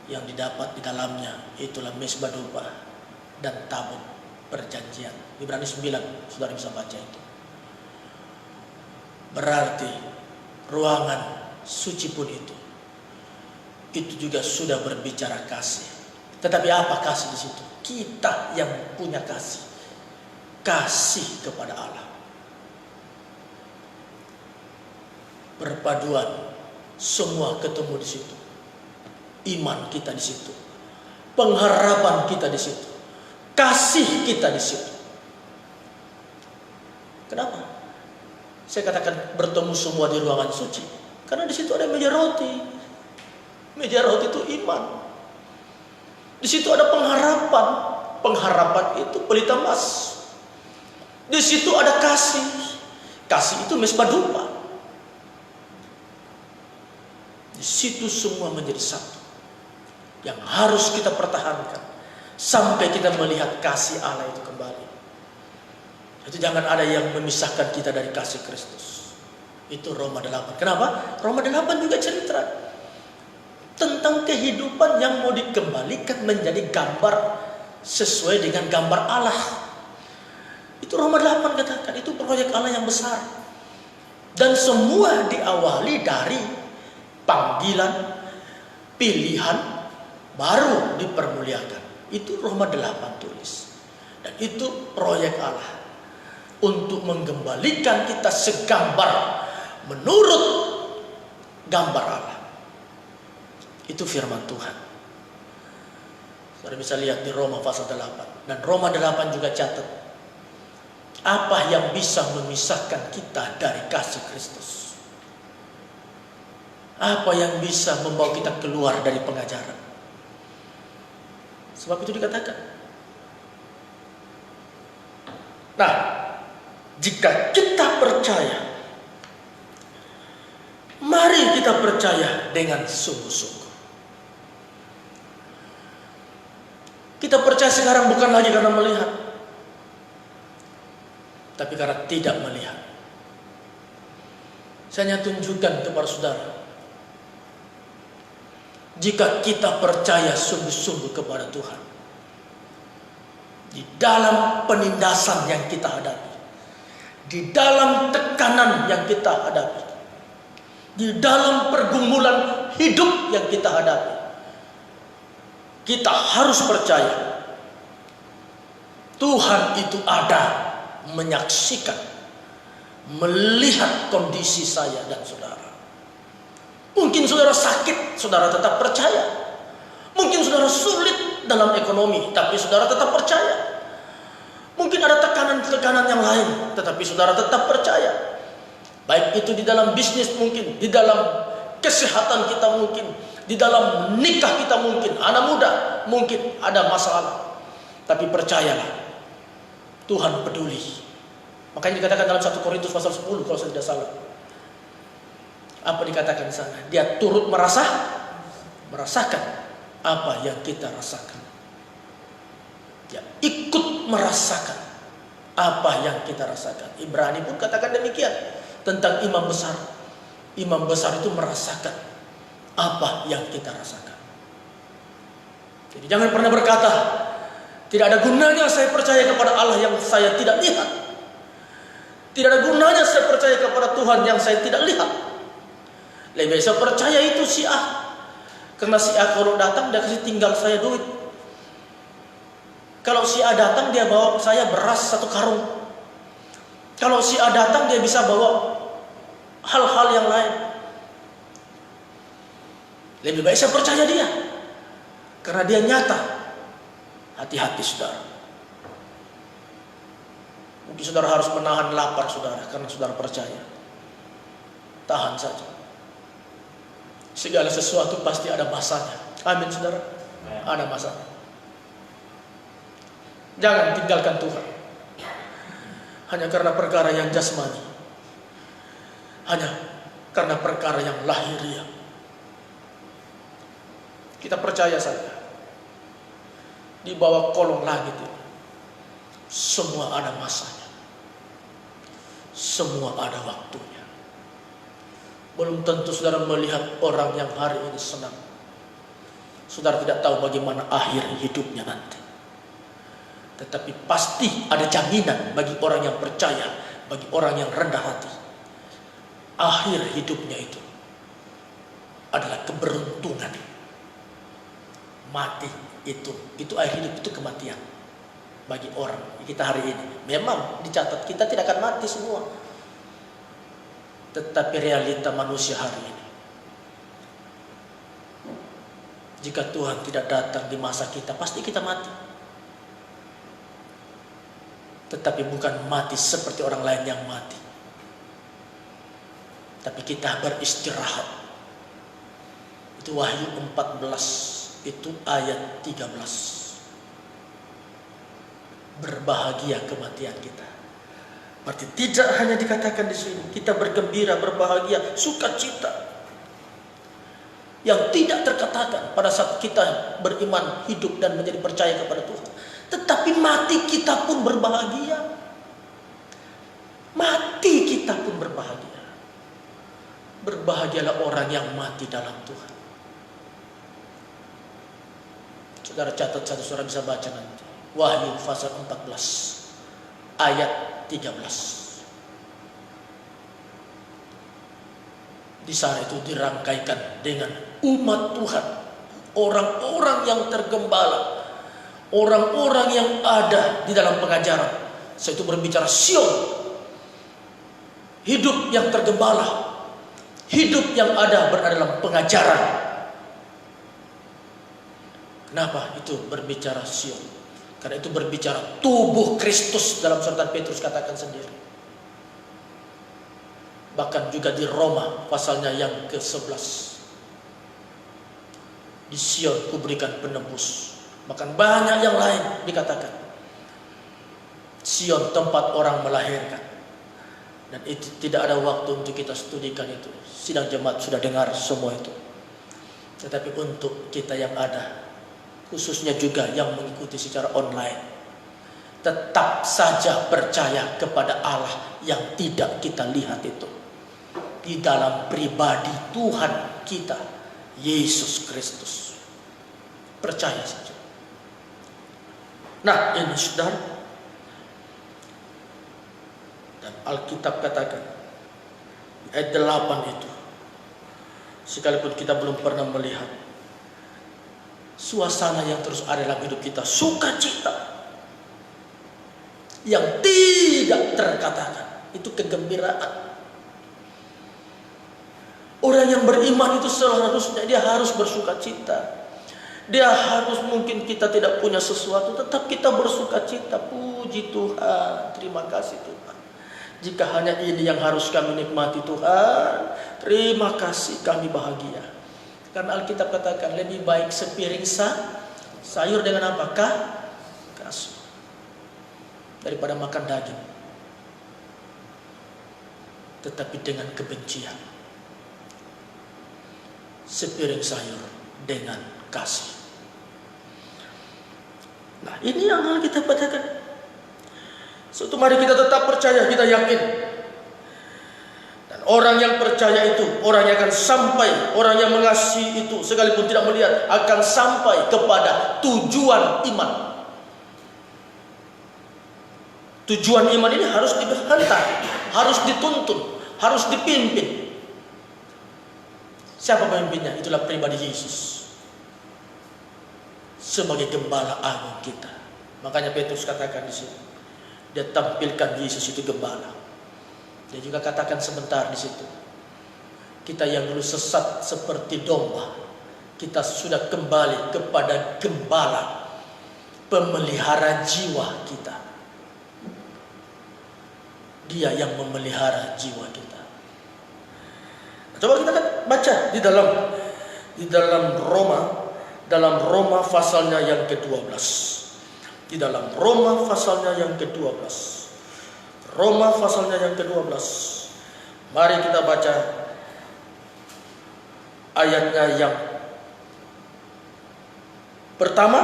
yang didapat di dalamnya itulah mesbah domba dan tabut perjanjian. Ibrani 9, saudara bisa baca itu. Berarti ruangan suci pun itu juga sudah berbicara kasih. Tetapi apa kasih di situ? Kita yang punya kasih kepada Allah. Perpaduan semua ketemu di situ. Iman kita di situ. Pengharapan kita di situ. Kasih kita di situ. Kenapa? Saya katakan bertemu semua di ruangan suci. Karena di situ ada meja roti. Meja roti itu iman. Di situ ada pengharapan. Pengharapan itu pelita emas. Di situ ada kasih. Kasih itu mesbah domba. Di situ semua menjadi satu. Yang harus kita pertahankan sampai kita melihat kasih Allah itu kembali. Itu jangan ada yang memisahkan kita dari kasih Kristus. Itu Roma 8. Kenapa? Roma 8 juga cerita tentang kehidupan yang mau dikembalikan menjadi gambar sesuai dengan gambar Allah. Itu Roma 8 katakan, itu proyek Allah yang besar. Dan semua diawali dari panggilan, pilihan, baru dipermuliakan. Itu Roma 8 tulis. Dan itu proyek Allah untuk menggembalikan kita segambar menurut gambar Allah. Itu firman Tuhan. Saudara bisa lihat di Roma pasal 8. Dan Roma 8 juga catat apa yang bisa memisahkan kita dari kasih Kristus. Apa yang bisa membawa kita keluar dari pengajaran. Sebab itu dikatakan. Nah, jika kita percaya, mari kita percaya dengan sungguh-sungguh. Kita percaya sekarang bukan lagi karena melihat, tapi karena tidak melihat. Saya hanya tunjukkan kepada saudara, jika kita percaya sungguh-sungguh kepada Tuhan, di dalam penindasan yang kita hadapi, di dalam tekanan yang kita hadapi, di dalam pergumulan hidup yang kita hadapi, kita harus percaya Tuhan itu ada, menyaksikan, melihat kondisi saya dan saudara. Mungkin saudara sakit, saudara tetap percaya. Mungkin saudara sulit dalam ekonomi, tapi saudara tetap percaya. Mungkin ada tekanan-tekanan yang lain, tetapi saudara tetap percaya. Baik itu di dalam bisnis mungkin, di dalam kesehatan kita mungkin, di dalam nikah kita mungkin, anak muda mungkin ada masalah. Tapi percayalah, Tuhan peduli. Makanya dikatakan dalam 1 Korintus pasal 10 kalau saya tidak salah. Apa dikatakan di sana? Dia turut merasakan apa yang kita rasakan. Dia ikut merasakan apa yang kita rasakan. Ibrani pun katakan demikian tentang imam besar. Imam besar itu merasakan apa yang kita rasakan. Jadi jangan pernah berkata, tidak ada gunanya saya percaya kepada Allah yang saya tidak lihat. Tidak ada gunanya saya percaya kepada Tuhan yang saya tidak lihat. Lebih baik saya percaya itu si A. Karena si A kalau datang dia kasih tinggal saya duit. Kalau si A datang dia bawa saya beras 1 karung. Kalau si A datang dia bisa bawa hal-hal yang lain. Lebih baik saya percaya dia. Karena dia nyata. Hati-hati saudara. Mungkin saudara harus menahan lapar saudara karena saudara percaya. Tahan saja. Segala sesuatu pasti ada masanya. Amin saudara. Ada masanya. Jangan tinggalkan Tuhan hanya karena perkara yang jasmani, hanya karena perkara yang lahiriah. Kita percaya saja di bawah kolong langit ini semua ada masanya, semua ada waktunya. Belum tentu saudara melihat orang yang hari ini senang, Saudara tidak tahu bagaimana akhir hidupnya nanti. Tetapi pasti ada jaminan bagi orang yang percaya, bagi orang yang rendah hati. Akhir hidupnya itu adalah keberuntungan. Mati itu akhir hidup, itu kematian bagi orang kita hari ini. Memang dicatat kita tidak akan mati semua. Tetapi realita manusia hari ini, jika Tuhan tidak datang di masa kita, pasti kita mati. Tetapi bukan mati seperti orang lain yang mati, tapi kita beristirahat. Itu Wahyu 14, itu ayat 13. Berbahagia kematian kita. Berarti tidak hanya dikatakan di sini, kita bergembira, berbahagia, sukacita yang tidak terkatakan pada saat kita beriman, hidup dan menjadi percaya kepada Tuhan. Tetapi mati kita pun berbahagia. Mati kita pun berbahagia. Berbahagialah orang yang mati dalam Tuhan. Saudara catat satu, saudara bisa baca nanti. Wahyu pasal 14 ayat 13. Di sana itu dirangkaikan dengan umat Tuhan, orang-orang yang tergembala, orang-orang yang ada di dalam pengajaran. Saya itu berbicara Sion, hidup yang tergembala, hidup yang ada berada dalam pengajaran. Kenapa itu berbicara Sion? Karena itu berbicara tubuh Kristus, dalam surat Petrus katakan sendiri. Bahkan juga di Roma pasalnya yang ke-11. Di Sion kuberikan penebus. Bahkan banyak yang lain dikatakan. Sion tempat orang melahirkan. Dan itu tidak ada waktu untuk kita studikan itu. Sidang jemaat sudah dengar semua itu. Tetapi untuk kita yang ada, khususnya juga yang mengikuti secara online, tetap saja percaya kepada Allah yang tidak kita lihat itu. Di dalam pribadi Tuhan kita, Yesus Kristus. Percaya saja. Nah, ini saudara. Dan Alkitab katakan, ayat 8 itu, sekalipun kita belum pernah melihat suasana yang terus ada dalam hidup kita, sukacita yang tidak terkatakan, itu kegembiraan. Orang yang beriman itu seharusnya dia harus bersukacita. Dia harus, mungkin kita tidak punya sesuatu, tetap kita bersukacita. Puji Tuhan, terima kasih Tuhan. Jika hanya ini yang harus kami nikmati Tuhan, terima kasih, kami bahagia. Karena Alkitab katakan lebih baik sepiring sayur dengan apakah? Kasih. Daripada makan daging. Tetapi dengan kebencian. Sepiring sayur dengan kasih. Nah, ini yang kita katakan. Suatu mari kita tetap percaya, kita yakin. Dan orang yang percaya itu, orang yang akan sampai, orang yang mengasihi itu, sekalipun tidak melihat, akan sampai kepada tujuan iman. Tujuan iman ini harus dihantar, harus dituntun, harus dipimpin. Siapa pemimpinnya? Itulah pribadi Yesus sebagai gembala agung kita. Makanya Petrus katakan di sini, dia tampilkan Yesus itu gembala. Dia juga katakan sebentar di situ, kita yang dulu sesat seperti domba, kita sudah kembali kepada gembala, pemelihara jiwa kita. Dia yang memelihara jiwa kita. Coba kita baca di dalam Roma pasalnya yang ke-12. Di dalam Roma pasalnya yang ke-12. Roma pasalnya yang ke-12. Mari kita baca ayatnya yang pertama,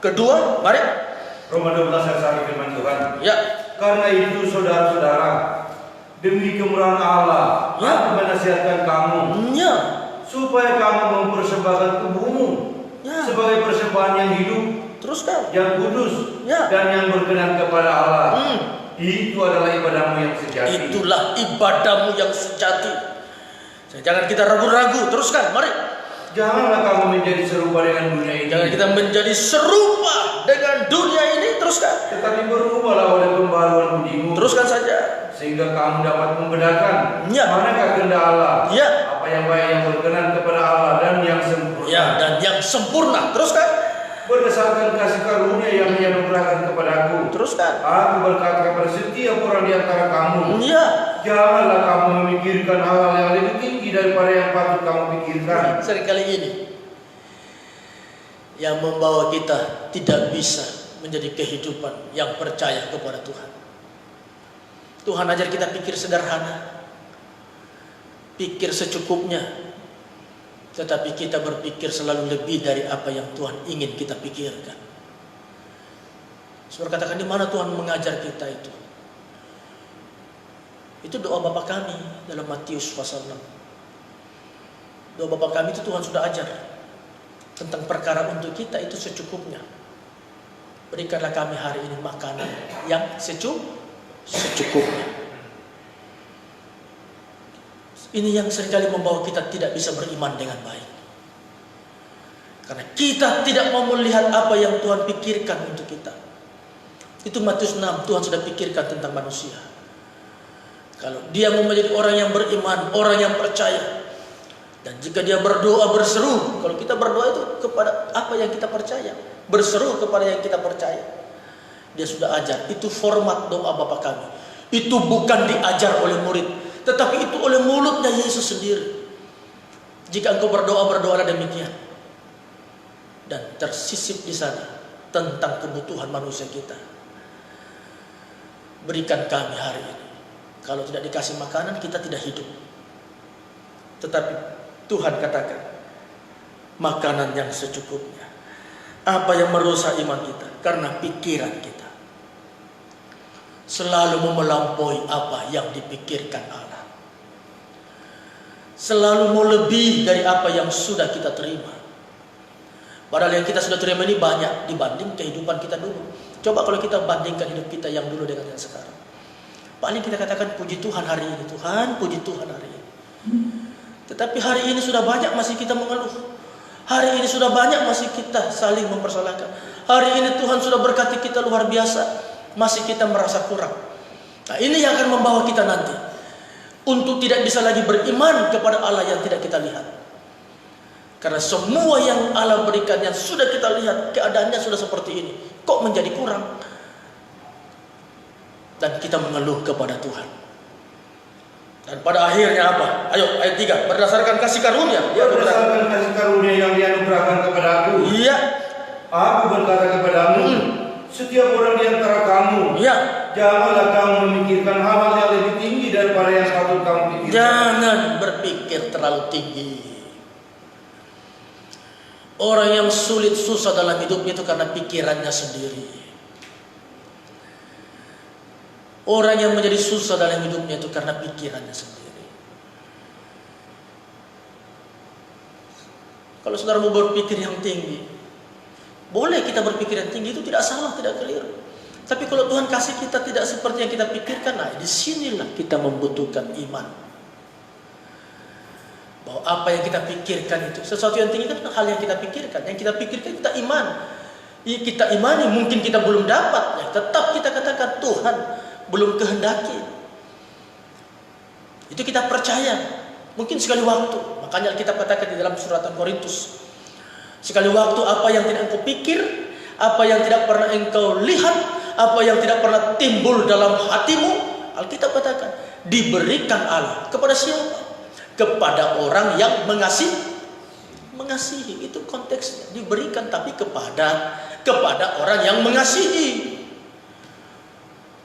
kedua, mari. Roma 12 ayat 1 firman Tuhan. Ya. Karena itu saudara-saudara, demi kemurahan Allah, ya, aku menasihatkan kamu, ya, supaya kamu mempersembahkan tubuhmu Ya. sebagai persembahan yang hidup, Teruskan. yang kudus, Ya. dan yang berkenan kepada Allah. Itu adalah ibadahmu yang sejati. Itulah ibadahmu yang sejati. Jangan kita ragu-ragu. Teruskan, mari. Janganlah kamu menjadi serupa dengan dunia ini, Jangan kita menjadi serupa dengan dunia ini. Teruskan. tetapi berubahlah oleh pembaharuan budimu, Teruskan saja. sehingga kamu dapat membedakan Ya. manakah kehendak Allah, Ya. apa yang baik, yang berkenan kepada Allah, dan yang sempurna. Ya, dan yang sempurna. Teruskan. Berdasarkan kasih karunia yang dianugerahkan kepadaku, Teruskan. aku berkata kepada setiap orang di antara kamu, Ya. janganlah kamu memikirkan hal-hal yang lebih tinggi daripada yang patut kamu pikirkan. Seringkali ini yang membawa kita tidak bisa menjadi kehidupan yang percaya kepada Tuhan. Tuhan ajar kita pikir sederhana, pikir secukupnya, tetapi kita berpikir selalu lebih dari apa yang Tuhan ingin kita pikirkan. Saudara katakan, di mana Tuhan mengajar kita itu? Itu doa Bapa kami dalam Matius pasal 6. Doa Bapa kami itu Tuhan sudah ajar tentang perkara untuk kita itu secukupnya. Berikanlah kami hari ini makanan yang secukupnya. Ini yang seringkali membawa kita tidak bisa beriman dengan baik. Karena kita tidak mau melihat apa yang Tuhan pikirkan untuk kita. Itu Matius 6, Tuhan sudah pikirkan tentang manusia. Kalau dia mau menjadi orang yang beriman, orang yang percaya, dan jika dia berdoa berseru, kalau kita berdoa itu kepada apa yang kita percaya, berseru kepada yang kita percaya. Dia sudah ajar, itu format doa Bapa kami. Itu bukan diajar oleh murid, tetapi itu oleh mulutnya Yesus sendiri. Jika engkau berdoa, berdoalah demikian. Dan tersisip di sana tentang kebutuhan manusia kita. Berikan kami hari ini. Kalau tidak dikasih makanan, kita tidak hidup. Tetapi Tuhan katakan, makanan yang secukupnya. Apa yang merusak iman kita? Karena pikiran kita selalu melampaui apa yang dipikirkan Allah. Selalu mau lebih dari apa yang sudah kita terima. Padahal yang kita sudah terima ini banyak dibanding kehidupan kita dulu. Coba kalau kita bandingkan hidup kita yang dulu dengan yang sekarang. Paling kita katakan puji Tuhan hari ini. Tuhan, puji Tuhan hari ini. Tetapi hari ini sudah banyak masih kita mengeluh. Hari ini sudah banyak masih kita saling mempersalahkan. Hari ini Tuhan sudah berkati kita luar biasa. Masih kita merasa kurang. Nah, ini yang akan membawa kita nanti untuk tidak bisa lagi beriman kepada Allah yang tidak kita lihat. Karena semua yang Allah berikan yang sudah kita lihat, keadaannya sudah seperti ini. Kok menjadi kurang? Dan kita mengeluh kepada Tuhan. Dan pada akhirnya apa? Ayo ayat 3. Berdasarkan kasih karunia. Berdasarkan kasih karunia yang dianugerahkan kepadaku, Iya. aku berkata kepadamu, setiap orang di antara kamu, Iya. janganlah kamu memikirkan hal-hal yang lebih tinggi daripada yang patut kamu pikirkan. Jangan berpikir terlalu tinggi. Orang yang sulit susah dalam hidupnya itu karena pikirannya sendiri. Orang yang menjadi susah dalam hidupnya itu karena pikirannya sendiri. Kalau saudara mau berpikir yang tinggi, boleh kita berpikir yang tinggi, itu tidak salah, tidak keliru. Tapi kalau Tuhan kasih kita tidak seperti yang kita pikirkan, nah disinilah kita membutuhkan iman. Bahwa apa yang kita pikirkan itu, sesuatu yang tinggi kan hal yang kita pikirkan. Yang kita pikirkan kita iman. Kita imani, mungkin kita belum dapat, ya tetap kita katakan Tuhan belum kehendaki. Itu kita percaya. Mungkin sekali waktu. Makanya kita katakan di dalam suratan Korintus, sekali waktu apa yang tidak engkau pikir, apa yang tidak pernah engkau lihat, apa yang tidak pernah timbul dalam hatimu, Alkitab katakan diberikan Allah kepada siapa? Kepada orang yang mengasihi. Itu konteksnya, diberikan tapi kepada orang yang mengasihi.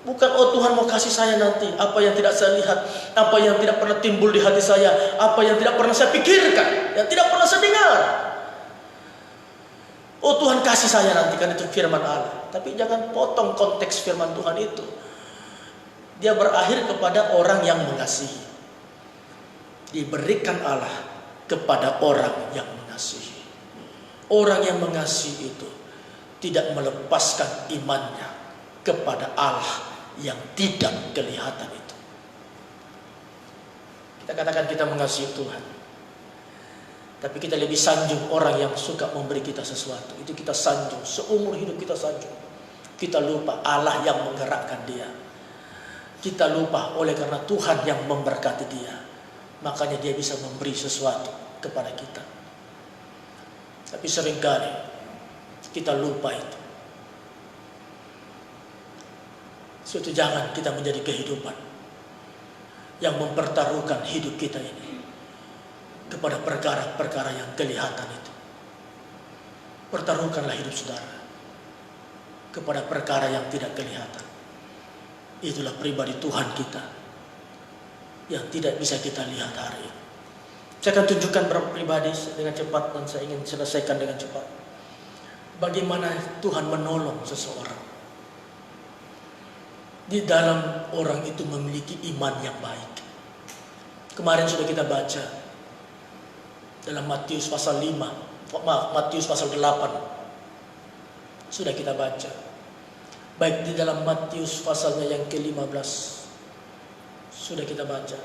Bukan, oh Tuhan mau kasih saya nanti apa yang tidak saya lihat, apa yang tidak pernah timbul di hati saya, apa yang tidak pernah saya pikirkan, yang tidak pernah saya dengar. Oh Tuhan kasih saya nanti, kan itu firman Allah. Tapi jangan potong konteks firman Tuhan itu. Dia berakhir kepada orang yang mengasihi. Diberikan Allah kepada orang yang mengasihi. Orang yang mengasihi itu tidak melepaskan imannya kepada Allah yang tidak kelihatan itu. Kita katakan kita mengasihi Tuhan, tapi kita lebih sanjung orang yang suka memberi kita sesuatu. Itu kita sanjung, seumur hidup kita sanjung. Kita lupa Allah yang menggerakkan dia. Kita lupa oleh karena Tuhan yang memberkati dia, makanya dia bisa memberi sesuatu kepada kita. Tapi seringkali kita lupa itu. Suatu jangan kita menjadi kehidupan yang mempertaruhkan hidup kita ini kepada perkara-perkara yang kelihatan itu. Pertaruhkanlah hidup saudara kepada perkara yang tidak kelihatan. Itulah pribadi Tuhan kita yang tidak bisa kita lihat hari ini. Saya akan tunjukkan beberapa pribadi dengan cepat, dan saya ingin selesaikan dengan cepat. Bagaimana Tuhan menolong seseorang di dalam orang itu memiliki iman yang baik. Kemarin sudah kita baca dalam Matius pasal 5, Matius pasal 8. Sudah kita baca. Baik di dalam Matius pasalnya yang ke-15 sudah kita baca.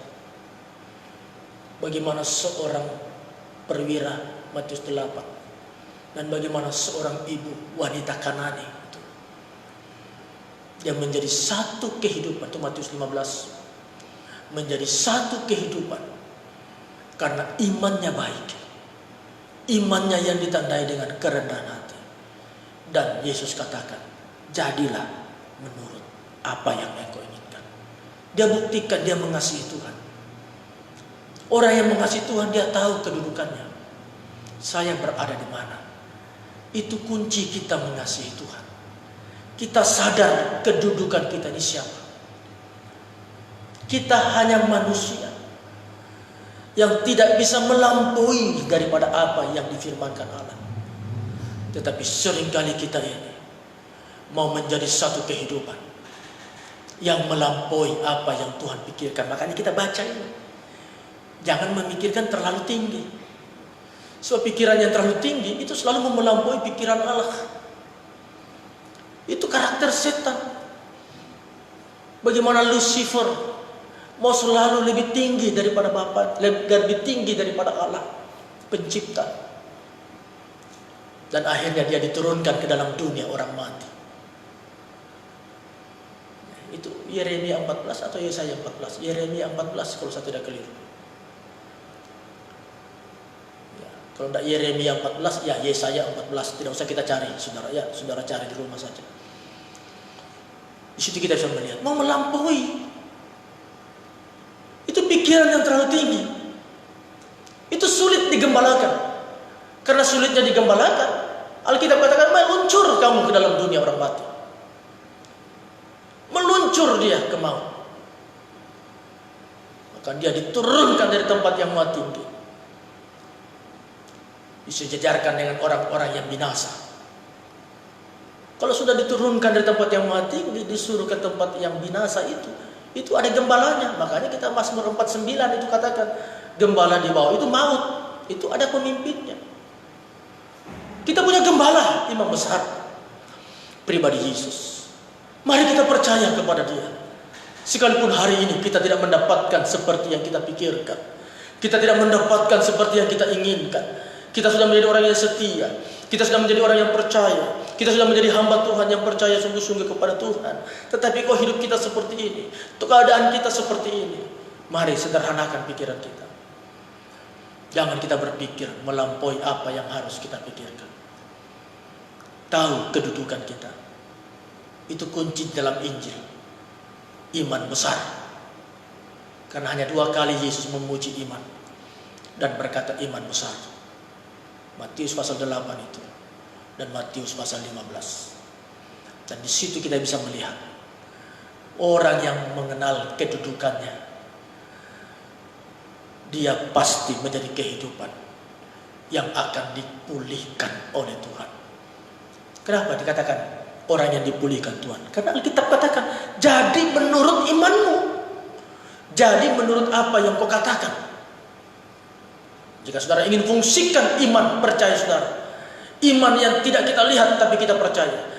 Bagaimana seorang perwira, Matius 8, dan bagaimana seorang ibu wanita Kanani itu, yang menjadi satu kehidupan. Itu Matius 15, menjadi satu kehidupan karena imannya baik, imannya yang ditandai dengan kerendahan hati. Dan Yesus katakan, jadilah menurut apa yang engkau inginkan. Dia buktikan dia mengasihi Tuhan. Orang yang mengasihi Tuhan, dia tahu kedudukannya. Saya berada di mana. Itu kunci kita mengasihi Tuhan. Kita sadar kedudukan kita ini siapa. Kita hanya manusia yang tidak bisa melampaui daripada apa yang difirmankan Allah. Tetapi seringkali kita ini mau menjadi satu kehidupan yang melampaui apa yang Tuhan pikirkan. Makanya kita baca ini. Jangan memikirkan terlalu tinggi. Sebab pikiran yang terlalu tinggi itu selalu melampaui pikiran Allah. Itu karakter setan. Bagaimana Lucifer mau selalu lebih tinggi daripada Bapa, lebih tinggi daripada Allah pencipta. Dan akhirnya dia diturunkan ke dalam dunia orang mati. Itu Yeremia 14 atau Yesaya 14? Yeremia 14 kalau saya tidak keliru. Kalau tidak Yeremia 14, ya Yesaya 14. Tidak usah kita cari, saudara. Ya, saudara cari di rumah saja. Di situ kita bisa melihat, mau melampaui. Itu pikiran yang terlalu tinggi. Itu sulit digembalakan. Karena sulitnya digembalakan, Alkitab katakan, meluncur kamu ke dalam dunia orang mati. Meluncur dia ke maut. Maka dia diturunkan dari tempat yang maha tinggi, disejajarkan dengan orang-orang yang binasa. Kalau sudah diturunkan dari tempat yang maha tinggi, disuruh ke tempat yang binasa itu ada gembalanya. Makanya kita Mazmur 49 itu katakan, gembala di bawah itu maut, itu ada pemimpinnya. Kita punya gembala, imam besar, pribadi Yesus. Mari kita percaya kepada dia. Sekalipun hari ini kita tidak mendapatkan seperti yang kita pikirkan, kita tidak mendapatkan seperti yang kita inginkan. Kita sudah menjadi orang yang setia. Kita sudah menjadi orang yang percaya. Kita sudah menjadi hamba Tuhan yang percaya sungguh-sungguh kepada Tuhan. Tetapi kok hidup kita seperti ini? Keadaan kita seperti ini. Mari sederhanakan pikiran kita. Jangan kita berpikir melampaui apa yang harus kita pikirkan. Tahu kedudukan kita. Itu kunci dalam Injil. Iman besar. Karena hanya 2 kali Yesus memuji iman dan berkata iman besar. Matius pasal 8 itu dan Matius pasal 15. Dan di situ kita bisa melihat orang yang mengenal kedudukannya, dia pasti menjadi kehidupan yang akan dipulihkan oleh Tuhan. Kenapa dikatakan orang yang dipulihkan Tuhan? Karena Alkitab katakan, jadi menurut imanmu, jadi menurut apa yang kau katakan. Jika saudara ingin fungsikan iman percaya saudara, Iman yang tidak kita lihat tapi kita percaya.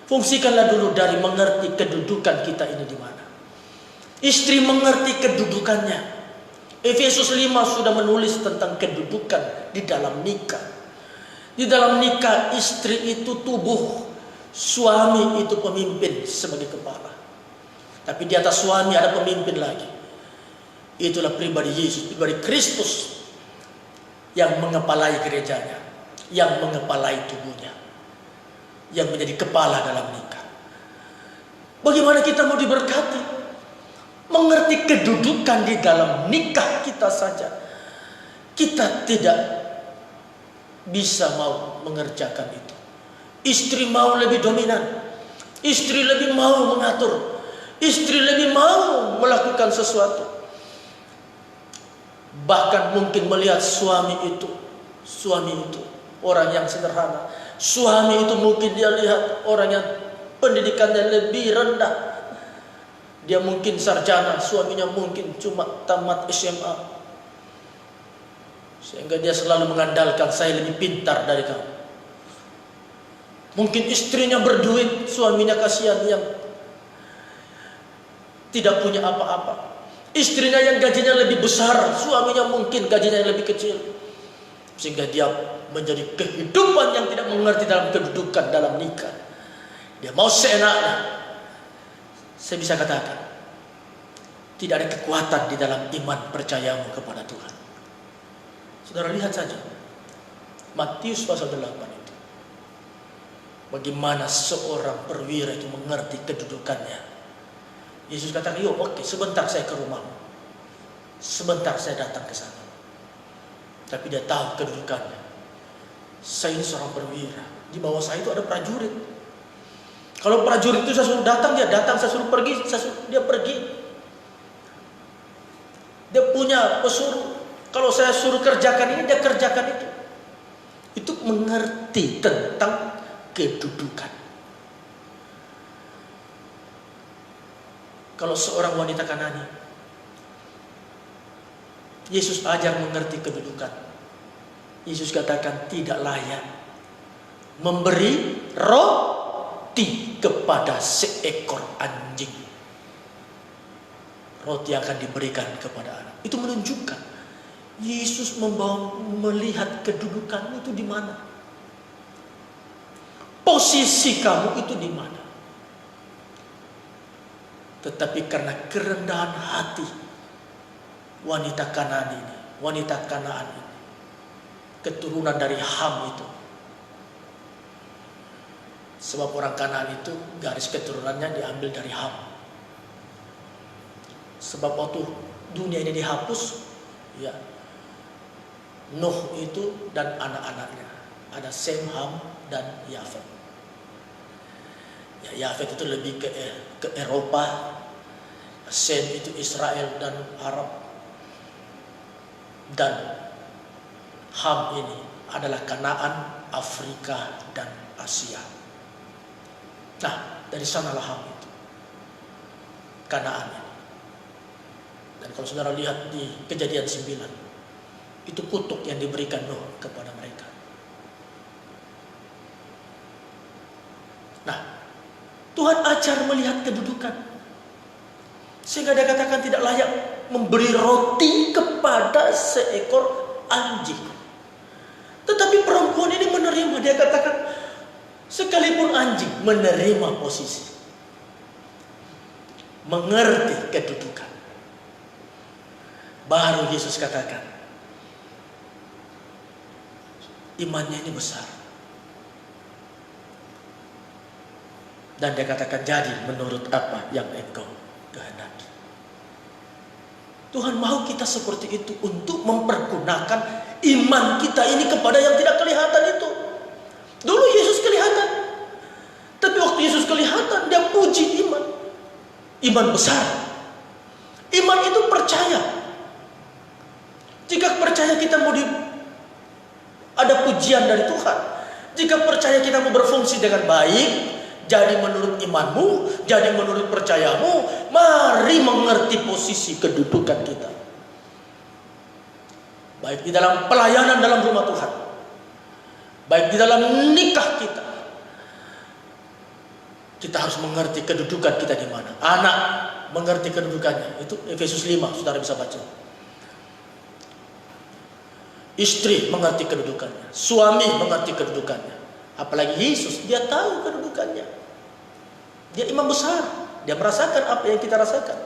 Fungsikanlah dulu dari mengerti kedudukan kita ini di mana. Istri mengerti kedudukannya. Efesus 5 sudah menulis tentang kedudukan di dalam nikah. Di dalam nikah istri itu tubuh, suami itu pemimpin sebagai kepala. Tapi di atas suami ada pemimpin lagi. Itulah pribadi Yesus, pribadi Kristus yang mengepalai gerejanya, yang mengepalai tubuhnya, yang menjadi kepala dalam nikah. Bagaimana kita mau diberkati? Mengerti kedudukan di dalam nikah kita saja, kita tidak bisa mau mengerjakan itu. Istri mau lebih dominan, istri lebih mau mengatur, istri lebih mau melakukan sesuatu. Bahkan mungkin melihat suami itu orang yang sederhana. Suami itu mungkin dia lihat orang yang pendidikannya lebih rendah. Dia mungkin sarjana, suaminya mungkin cuma tamat SMA. Sehingga dia selalu mengandalkan, saya lebih pintar dari kamu. Mungkin istrinya berduit, suaminya kasihan yang tidak punya apa-apa. Istrinya yang gajinya lebih besar, suaminya mungkin gajinya yang lebih kecil. Sehingga dia menjadi kehidupan yang tidak mengerti dalam kedudukan dalam nikah. Dia mau seenaknya. Saya bisa katakan, tidak ada kekuatan di dalam iman percayamu kepada Tuhan. Saudara lihat saja Matius pasal 8 itu. Bagaimana seorang perwira itu mengerti kedudukannya. Yesus katakan, "Yuk, oke, sebentar saya ke rumahmu. Sebentar saya datang ke sana." Tapi dia tahu kedudukannya. Saya ini seorang perwira. Di bawah saya itu ada prajurit. Kalau prajurit itu saya suruh datang, dia datang. Saya suruh pergi, dia pergi. Dia punya pesuruh. Kalau saya suruh kerjakan ini, dia kerjakan itu. Itu mengerti tentang kedudukan. Kalau seorang wanita Kanani, Yesus ajar mengerti kedudukan. Yesus katakan tidak layak memberi roti kepada seekor anjing. Roti akan diberikan kepada anak. Itu menunjukkan Yesus melihat kedudukanmu itu di mana. Posisi kamu itu di mana. Tetapi karena kerendahan hati wanita Kanaan ini, keturunan dari Ham itu. Sebab orang Kanaan itu garis keturunannya diambil dari Ham. Sebab waktu dunia ini dihapus, ya, Nuh itu dan anak-anaknya, ada Sem, Ham, dan Yafet. Ya, Yafet itu lebih ke Eropa, Sem itu Israel dan Arab, dan Ham ini adalah Kanaan, Afrika, dan Asia. Nah, dari sanalah Ham itu, Kanaan ini. Dan kalau saudara lihat di Kejadian 9, itu kutuk yang diberikan Nuh kepada mereka. Nah, Tuhan ajar melihat kedudukan. Sehingga dia katakan tidak layak memberi roti kepada seekor anjing. Tetapi perempuan ini menerima. Dia katakan, sekalipun anjing menerima posisi, mengerti kedudukan. Baru Yesus katakan, imannya ini besar. Dan dia katakan, jadi menurut apa yang engkau kehendaki. Tuhan mau kita seperti itu untuk mempergunakan iman kita ini kepada yang tidak kelihatan itu. Dulu Yesus kelihatan, tapi waktu Yesus kelihatan, dia puji iman. Iman besar. Iman itu percaya. Jika percaya kita mau ada pujian dari Tuhan. Jika percaya kita mau berfungsi dengan baik, jadi menurut imanmu, jadi menurut percayamu, mari mengerti posisi kedudukan kita. Baik di dalam pelayanan dalam rumah Tuhan, baik di dalam nikah kita. Kita harus mengerti kedudukan kita di mana. Anak mengerti kedudukannya. Itu Efesus 5, saudara bisa baca. Istri mengerti kedudukannya. Suami mengerti kedudukannya. Apalagi Yesus, dia tahu kedudukannya. Dia imam besar. Dia merasakan apa yang kita rasakan.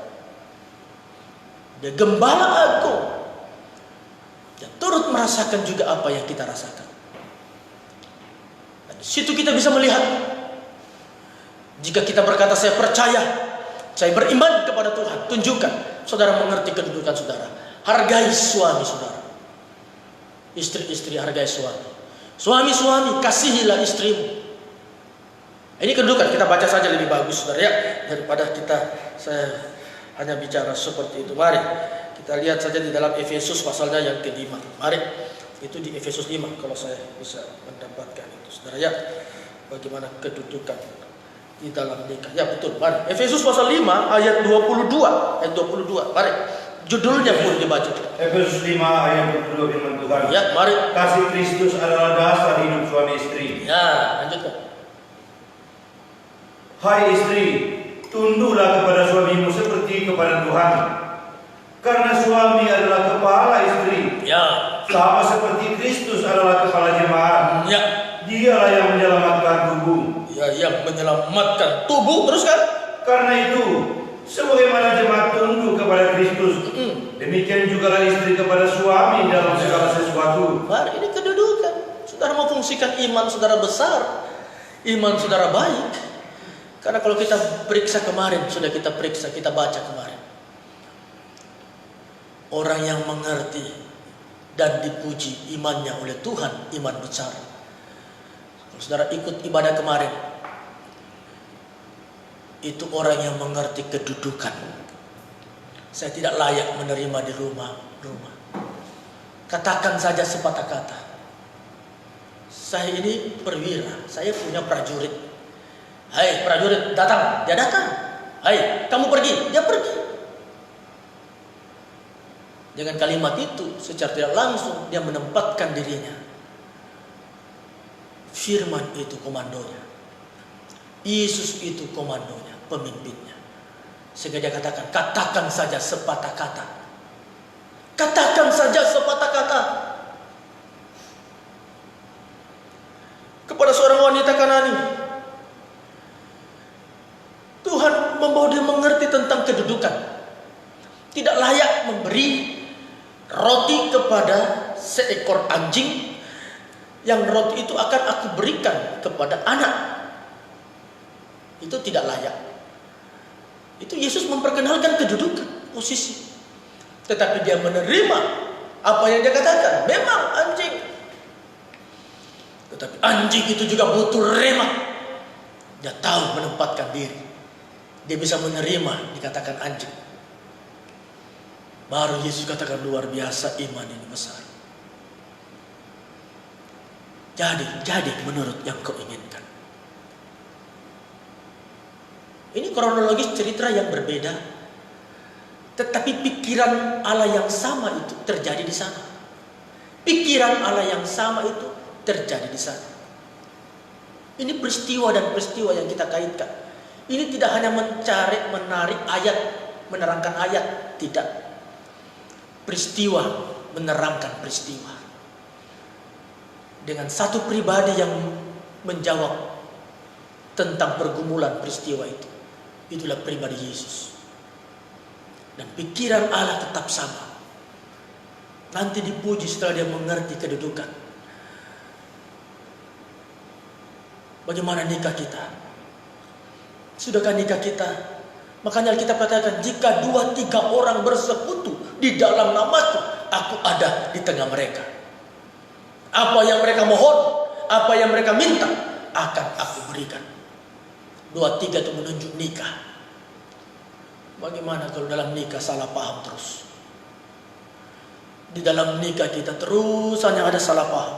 Dia gembala agung. Dia turut merasakan juga apa yang kita rasakan. Dan di situ kita bisa melihat, jika kita berkata saya percaya, saya beriman kepada Tuhan, tunjukkan saudara mengerti kedudukan saudara. Hargai suami saudara. Istri-istri hargai suami. Suami-suami kasihilah istrimu. Ini kedudukan, kita baca saja lebih bagus saudara ya, daripada saya hanya bicara seperti itu. Mari kita lihat saja di dalam Efesus pasalnya yang kelima. Mari, itu di Efesus 5 kalau saya bisa mendapatkan itu saudara ya. Bagaimana kedudukan di dalam nikah. Ya betul, mari. Efesus pasal 5 ayat 22. Ayat 22. Mari. Judulnya pun dibaca. Efesus 5 ayat 22 firman Tuhan. Ya, mari. Kasih Kristus adalah dasar hidup suami istri. Ya, lanjutkan. Hai istri, tunduklah kepada suamimu seperti kepada Tuhan. Karena suami adalah kepala istri. Ya. Sama seperti Kristus adalah kepala jemaat. Ya. Dialah yang menyelamatkan tubuh. Ya, yang menyelamatkan tubuh. Terus kan? Karena itu, sebagaimana jemaat tunduk kepada Kristus, demikian juga istri kepada suami dalam segala sesuatu. Mari, ini kedudukan. Saudara mau fungsikan iman saudara besar, iman saudara baik. Karena kalau kita periksa kemarin, sudah kita periksa, kita baca kemarin. Orang yang mengerti dan dipuji imannya oleh Tuhan, iman besar. Kalau saudara ikut ibadah kemarin, itu orang yang mengerti kedudukan. Saya tidak layak menerima di rumah. Katakan saja sepatah kata. Saya ini perwira, saya punya prajurit. Hai prajurit, datang, dia datang. Hai, kamu pergi, dia pergi. Dengan kalimat itu, secara tidak langsung dia menempatkan dirinya. Firman itu komandonya. Yesus itu komandonya, pemimpinnya. Sehingga dia katakan saja sepatah kata. Katakan saja sepatah kata. Kepada seorang wanita Kanani, Tuhan membawa dia mengerti tentang kedudukan. Tidak layak memberi roti kepada seekor anjing, yang roti itu akan aku berikan kepada anak. Itu tidak layak. Itu Yesus memperkenalkan kedudukan, posisi. Tetapi dia menerima apa yang dia katakan. Memang anjing. Tetapi anjing itu juga butuh rema. Dia tahu menempatkan diri. Dia bisa menerima dikatakan anjing. Baru Yesus katakan luar biasa iman ini besar. Jadi menurut yang kau inginkan. Ini kronologis cerita yang berbeda. Tetapi pikiran Allah yang sama itu terjadi di sana. Pikiran Allah yang sama itu terjadi di sana. Ini peristiwa dan peristiwa yang kita kaitkan. Ini tidak hanya menarik ayat, menerangkan ayat. Tidak. Peristiwa menerangkan peristiwa. Dengan satu pribadi yang menjawab tentang pergumulan peristiwa itu. Itulah pribadi Yesus. Dan pikiran Allah tetap sama. Nanti dipuji setelah dia mengerti kedudukan. Bagaimana nikah kita? Sudahkah nikah kita? Makanya kita katakan, jika 2-3 orang bersekutu di dalam namaku, aku ada di tengah mereka. Apa yang mereka mohon, apa yang mereka minta, akan aku berikan. 2-3 itu menunjuk nikah. Bagaimana kalau dalam nikah salah paham terus? Di dalam nikah kita terus hanya ada salah paham.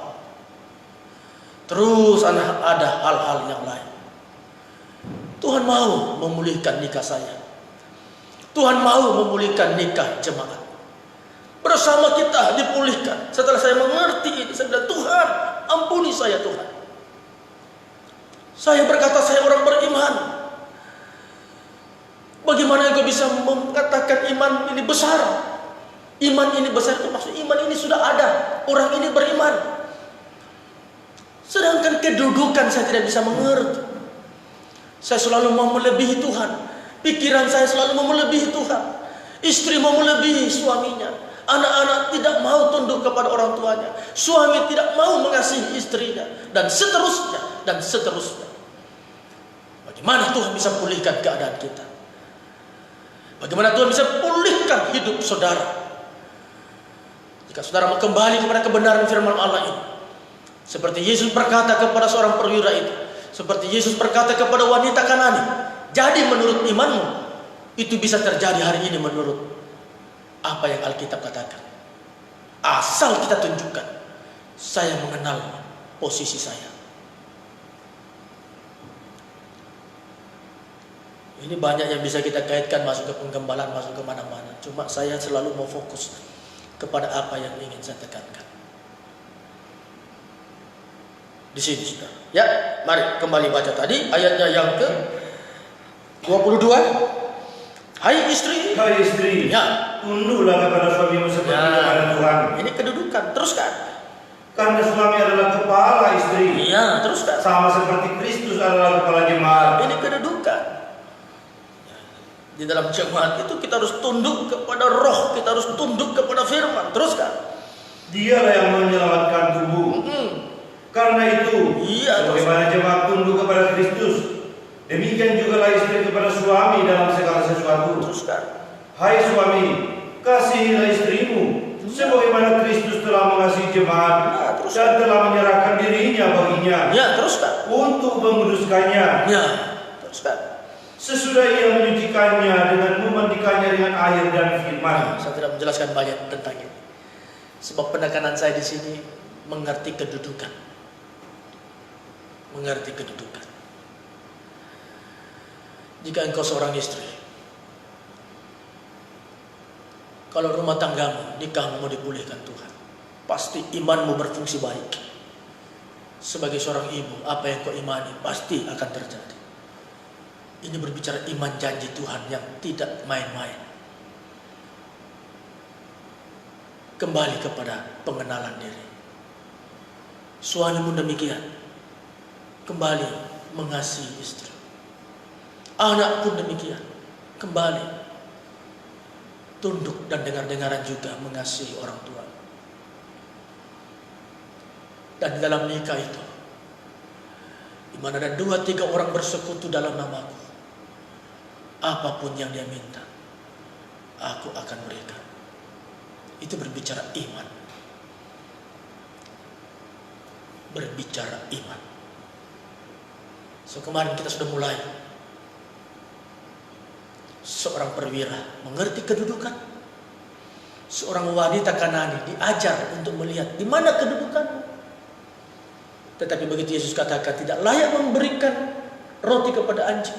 Terus ada hal-hal yang lain. Tuhan mau memulihkan nikah saya. Tuhan mau memulihkan nikah jemaat. Bersama kita dipulihkan. Setelah saya mengerti ini, saya bilang, Tuhan, ampuni saya Tuhan. Saya berkata saya orang beriman. Bagaimana Engkau bisa mengatakan iman ini besar? Iman ini besar itu maksud iman ini sudah ada. Orang ini beriman. Sedangkan kedudukan saya tidak bisa mengerti. Saya selalu mau melebihi Tuhan. Pikiran saya selalu mau melebihi Tuhan. Istri mau melebihi suaminya. Anak-anak tidak mau tunduk kepada orang tuanya. Suami tidak mau mengasihi istrinya. Dan seterusnya. Dan seterusnya. Bagaimana Tuhan bisa pulihkan keadaan kita? Bagaimana Tuhan bisa pulihkan hidup saudara? Jika saudara mau kembali kepada kebenaran firman Allah ini. Seperti Yesus berkata kepada seorang perwira itu. Seperti Yesus berkata kepada wanita Kanani. Jadi menurut imanmu, itu bisa terjadi hari ini menurut apa yang Alkitab katakan. Asal kita tunjukkan, saya mengenal posisi saya. Ini banyak yang bisa kita kaitkan masuk ke penggembalaan, masuk ke mana-mana. Cuma saya selalu mau fokus kepada apa yang ingin saya tekankan. Di sini sudah. Ya, mari kembali baca tadi ayatnya yang ke 22. Hai istri. Hai istri. Ya. Tunduklah kepada suamimu seperti kepada Tuhan. Ini kedudukan. Teruskan. Karena suami adalah kepala istri. Iya, teruskan. Sama seperti Kristus adalah kepala jemaat. Ini kedudukan. Di dalam jemaat itu kita harus tunduk kepada roh. Kita harus tunduk kepada firman. Teruskan. Dialah yang menyelamatkan tubuh. Karena itu, sebagaimana jemaat tunduk kepada Kristus, demikian jugalah istri kepada suami dalam segala sesuatu. Teruskan. Hai suami, kasihilah istrimu, sebagaimana Kristus telah mengasihi jemaat dan telah menyerahkan dirinya baginya. Ya, teruskan. Untuk menguduskannya. Ya, teruskan. Sesudah ia menyucikannya dengan memandikannya dengan air dan firman. Saya tidak menjelaskan banyak tentang ini. Sebab penekanan saya di sini mengerti kedudukan. Mengerti kedudukan. Jika engkau seorang istri, kalau rumah tanggamu, nikahmu mau dipulihkan Tuhan, pasti imanmu berfungsi baik. Sebagai seorang ibu, apa yang kau imani pasti akan terjadi. Ini berbicara iman janji Tuhan yang tidak main-main. Kembali kepada pengenalan diri. Suamimu demikian. Kembali mengasihi istri. Anak pun demikian. Kembali tunduk dan dengar-dengaran juga mengasihi orang tua. Dan dalam nikah itu, di mana ada 2-3 orang bersekutu dalam namaku, apapun yang dia minta, aku akan berikan. Itu berbicara iman. Berbicara iman. So kemarin kita sudah mulai. Seorang perwira mengerti kedudukan. Seorang wanita Kanani diajar untuk melihat di mana kedudukanmu. Tetapi begitu Yesus katakan tidak layak memberikan roti kepada anjing.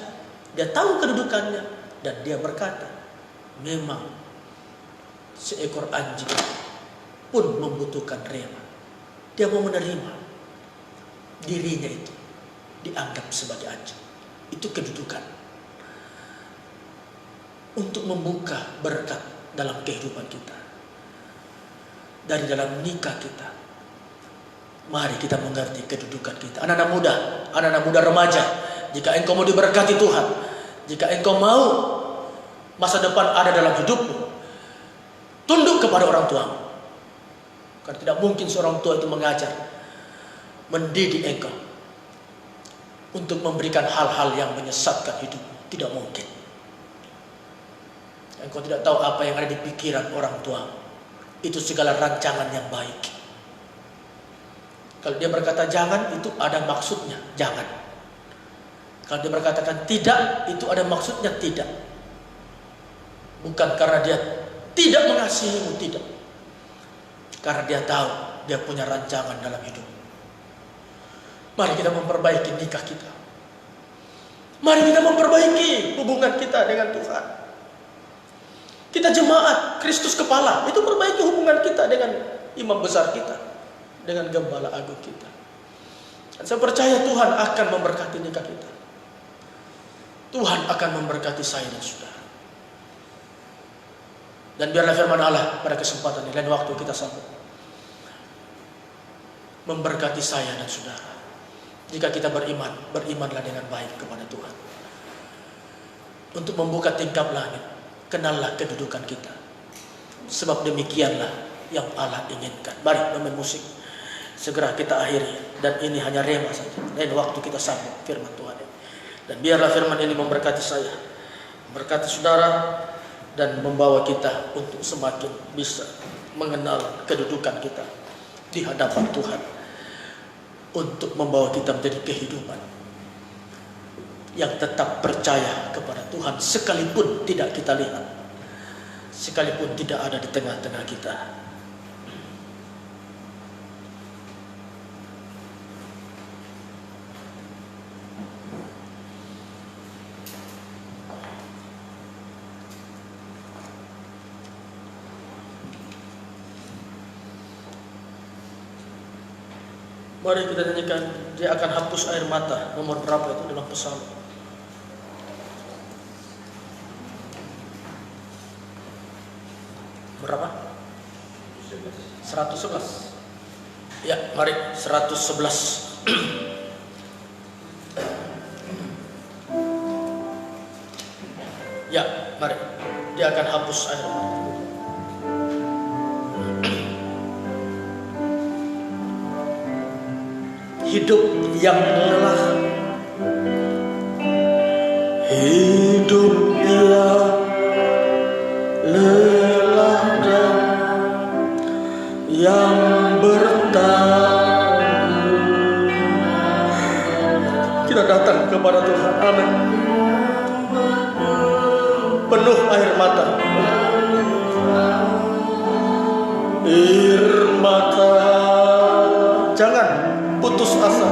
Dia tahu kedudukannya dan dia berkata, memang seekor anjing pun membutuhkan rema. Dia mau menerima dirinya itu dianggap sebagai anjing. Itu kedudukan untuk membuka berkat dalam kehidupan kita. Dari dalam nikah kita, mari kita mengerti kedudukan kita. Anak-anak muda remaja, jika engkau mau diberkati Tuhan, jika engkau mau masa depan ada dalam hidupmu, tunduk kepada orang tuamu. Karena tidak mungkin seorang tua itu mengajar, mendidik engkau untuk memberikan hal-hal yang menyesatkan hidupmu. Tidak mungkin. Engkau tidak tahu apa yang ada di pikiran orang tua. Itu segala rancangan yang baik. Kalau dia berkata jangan, itu ada maksudnya jangan. Kalau dia berkatakan tidak, itu ada maksudnya tidak. Bukan karena dia tidak mengasihimu, tidak. Karena dia tahu dia punya rancangan dalam hidup. Mari kita memperbaiki nikah kita. Mari kita memperbaiki hubungan kita dengan Tuhan. Kita jemaat, Kristus kepala. Itu perbaiki hubungan kita dengan imam besar kita, dengan gembala agung kita. Dan saya percaya Tuhan akan memberkati nikah kita. Tuhan akan memberkati saya dan saudara. Dan biarlah firman Allah pada kesempatan ini dan waktu kita sambut memberkati saya dan saudara. Jika kita beriman, berimanlah dengan baik kepada Tuhan. Untuk membuka tingkap langit, kenallah kedudukan kita. Sebab demikianlah yang Allah inginkan. Mari pemain musik, segera kita akhiri. Dan ini hanya rema saja. Lain waktu kita sambut firman Tuhan ini. Dan biarlah firman ini memberkati saya, memberkati saudara, dan membawa kita untuk semakin bisa mengenal kedudukan kita di hadapan Tuhan. Untuk membawa kita menjadi kehidupan yang tetap percaya kepada Tuhan sekalipun tidak kita lihat, sekalipun tidak ada di tengah-tengah kita. Mari kita nyanyikan, dia akan hapus air mata. Nomor berapa itu dalam Psalm? Berapa? 111. Ya, mari 111. Ya, mari. Dia akan hapus air mata. Hidup yang lelah, hidup yang lelah dan yang bertanggung. Kita datang kepada Tuhan, amin. Penuh air mata, air mata. Jangan putus asa,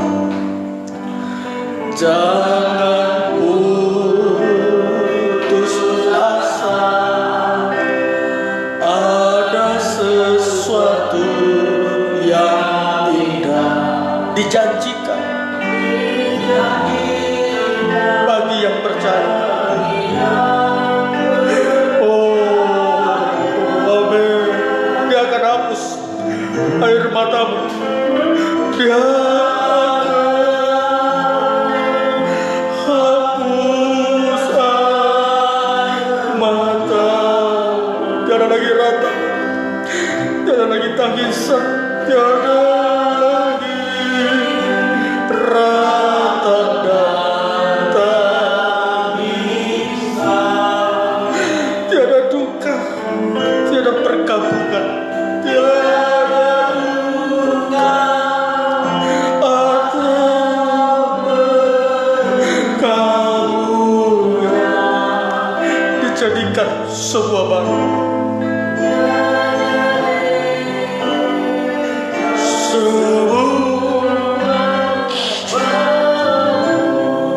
jangan putus asa. Ada sesuatu yang indah dijanjikan bagi yang percaya. Oh, amin. Dia akan hapus air matamu. Dia hapus air mata. Tiada lagi ratap, tiada lagi tangisan, tiada lagi ratap dan tangisan. Tiada duka, tiada perkabungan, tiada jadikan sebuah baru.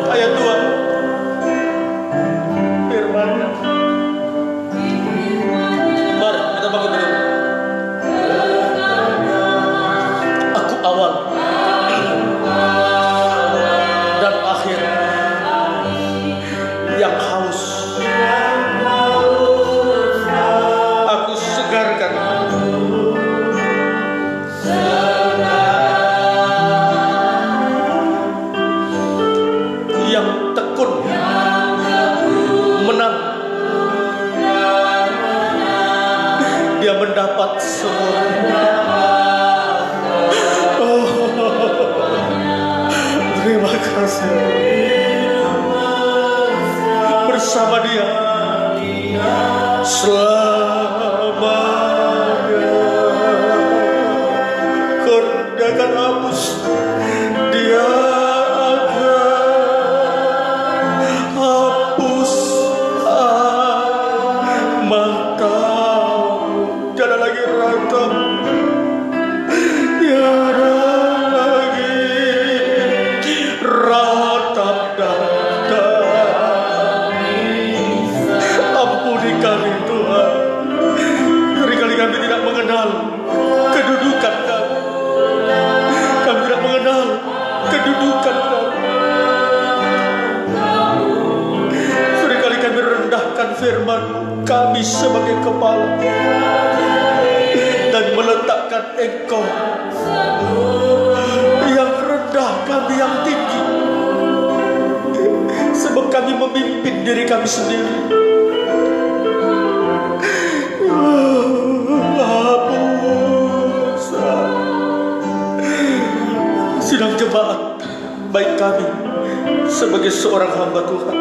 Ayat 2 firman-Nya. Mari kita bangun dulu. Aku awal dan akhir, yang haus aku segarkan. Yang tekun menang, dia mendapat semua. Oh, terima kasih. Bersama dia selamanya. Dia akan hapus, dia akan hapus air mata. Tiada lagi ratap, tiada lagi ratap dan ampuni kami Tuhan. kami sebagai kepala dan meletakkan Engkau yang rendah, kami yang tinggi, sebab kami memimpin diri kami sendiri. Sidang jemaat, baik kami sebagai seorang hamba Tuhan,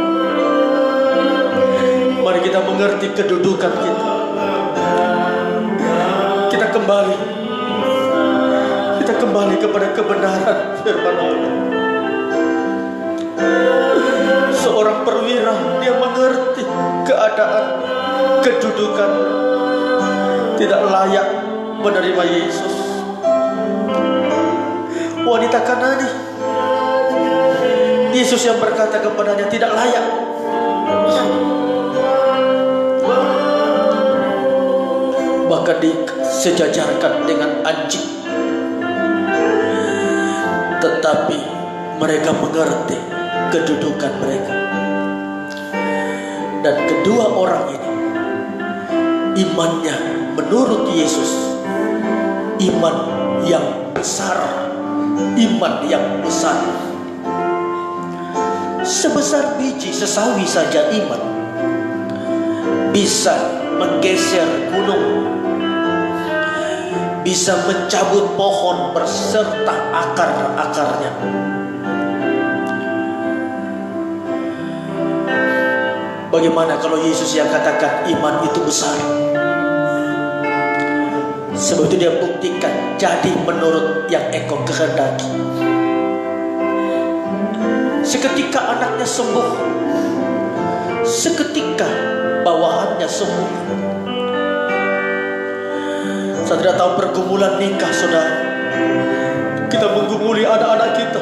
mari kita mengerti kedudukan kita. Kita kembali kepada kebenaran firman Allah. Seorang perwira, dia mengerti keadaan, kedudukan, tidak layak menerima Yesus. Wanita Kanani, Yesus yang berkata kepadanya tidak layak. Bahkan disejajarkan dengan anjing. Tetapi mereka mengerti kedudukan mereka. Dan kedua orang ini imannya menurut Yesus iman yang besar. Iman yang besar, sebesar biji sesawi saja iman bisa menggeser gunung, bisa mencabut pohon berserta akar-akarnya. Bagaimana kalau Yesus yang katakan iman itu besar? Sebab itu dia buktikan, jadi menurut yang engkau kehendaki. Seketika anaknya sembuh, seketika bawahannya sembuh. Saya tidak tahu pergumulan nikah saudara. Kita menggumuli anak-anak kita.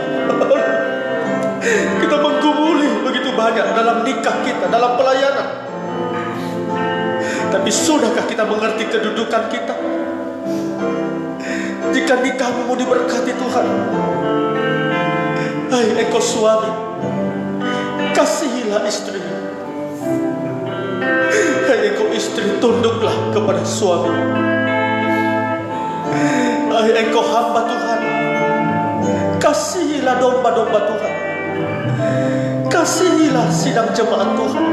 Kita menggumuli begitu banyak dalam nikah kita, dalam pelayanan. Tapi sudahkah kita mengerti kedudukan kita? Jika nikahmu mau diberkati Tuhan, hai engkau suami, kasihilah istri. Hai engkau istri, tunduklah kepada suami. Hai engkau hamba Tuhan, kasihilah domba-domba Tuhan. Kasihilah sidang jemaat Tuhan,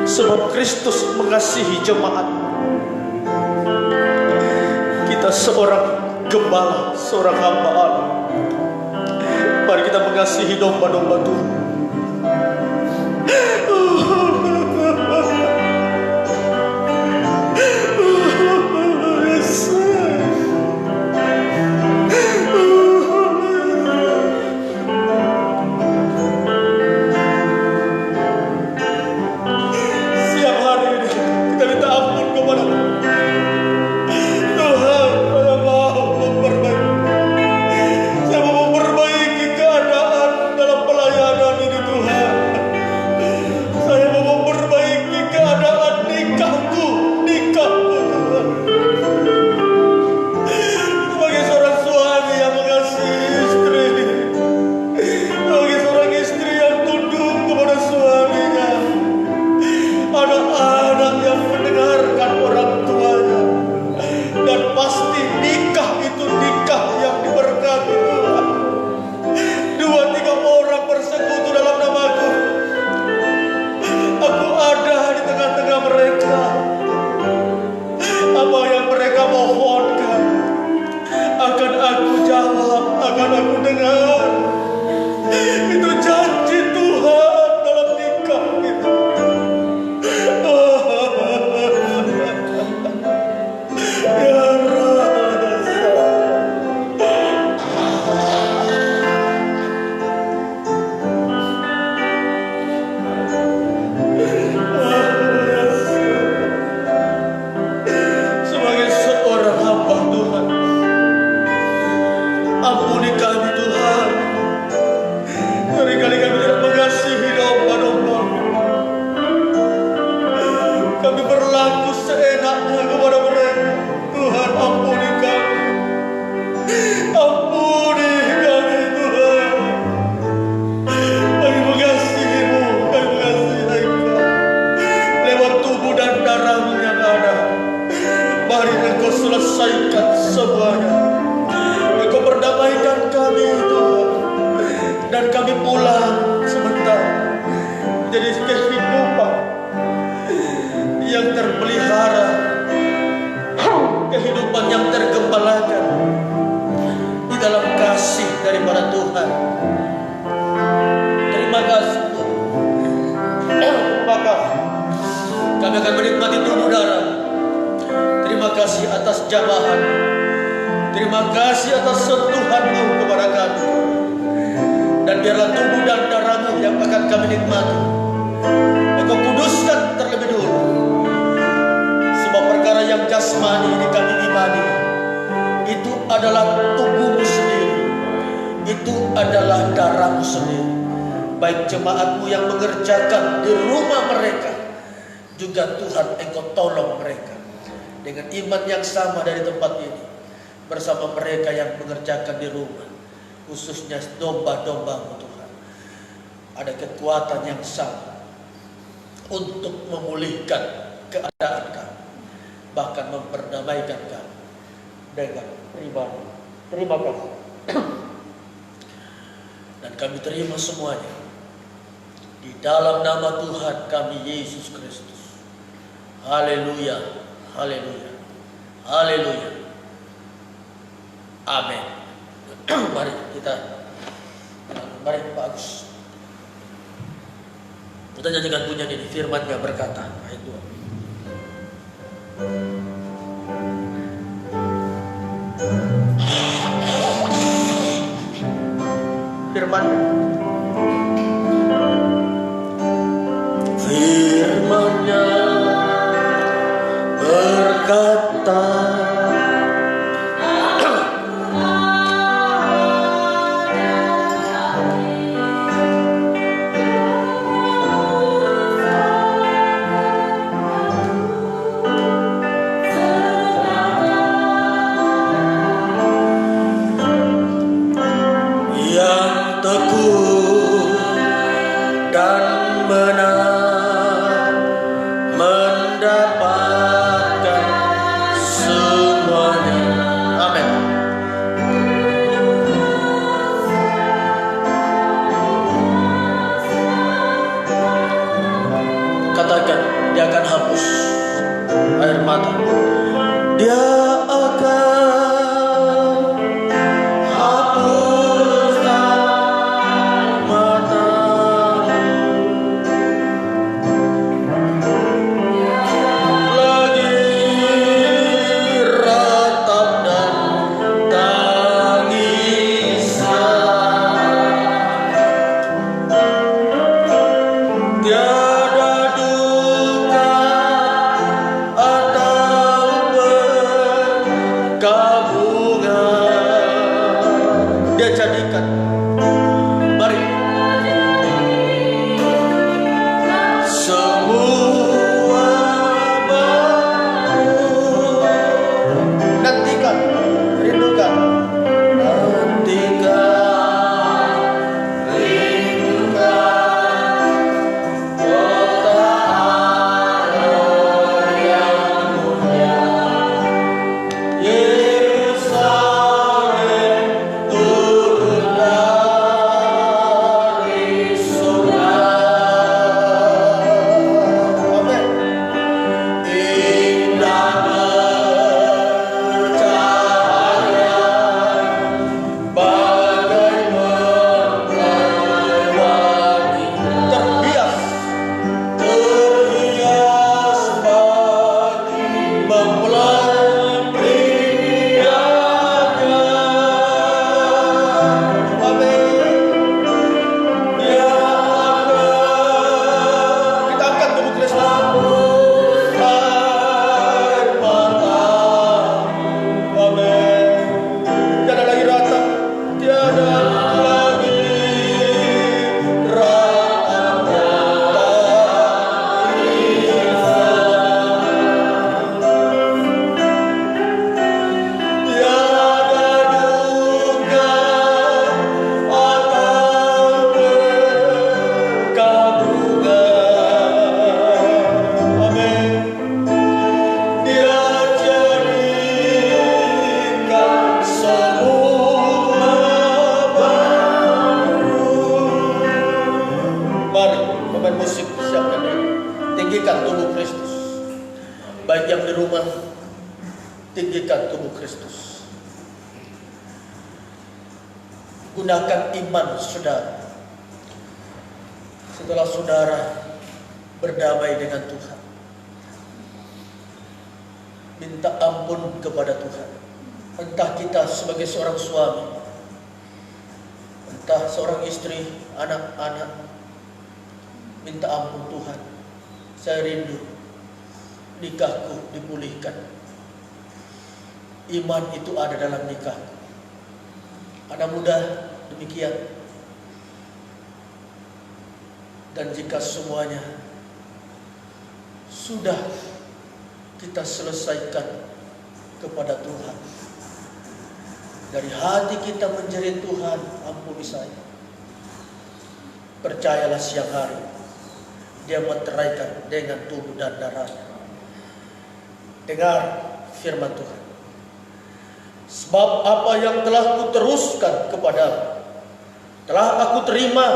sebab Kristus mengasihi jemaat. Kita seorang gembala, seorang hamba Allah. Mari kita mengasihi domba-domba Tuhan. Siang hari ini kita minta ampun kepada selesaikan semuanya. Engkau berdamaikan kami Tuhan, dan kami pulang sebentar menjadi kehidupan yang terpelihara, kehidupan yang tergembalakan di dalam kasih daripada Tuhan. Terima kasih Tuhan. Terima kasih. Kami akan menikmati tubuh darah. Terima kasih atas jamahan. Terima kasih atas sentuhan-Mu kepada kami. Dan biarlah tubuh dan darah-Mu yang akan kami nikmati Engkau kuduskan terlebih dulu. Semua perkara yang jasmani ini kami imani, itu adalah tubuh-Mu sendiri, itu adalah darah-Mu sendiri. Baik jemaat-Mu yang mengerjakan di rumah mereka, juga Tuhan Engkau tolong mereka dengan iman yang sama dari tempat ini, bersama mereka yang mengerjakan di rumah, khususnya domba-domba-Mu Tuhan. Ada kekuatan yang sama untuk memulihkan keadaan kami, bahkan memperdamaikan kami dengan pribadi. Terima kasih. Dan kami terima semuanya di dalam nama Tuhan kami Yesus Kristus. Haleluya, haleluya, haleluya. Amin. Mari Pak Agus. Kita nyanyikan punya ini, firman-Nya berkata, ayat 2. Firman Firman-Nya berkata, Dia akan hapus air mata. Dia akan hapus air mata. Lagi ratap dan tangisan. Tiada duka atau baik yang di rumah, tinggikan tubuh Kristus. Gunakan iman saudara. Setelah saudara berdamai dengan Tuhan, minta ampun kepada Tuhan. Entah kita sebagai seorang suami, entah seorang istri, anak-anak, minta ampun Tuhan. Saya rindu nikahku dipulihkan. Iman itu ada dalam nikahku. Anak muda demikian. Dan jika semuanya sudah kita selesaikan kepada Tuhan, dari hati kita menjerit, Tuhan ampuni saya, percayalah siang hari Dia meteraikan dengan tubuh dan darahnya. Dengar firman Tuhan. Sebab apa yang telah kuteruskan kepadamu, telah aku terima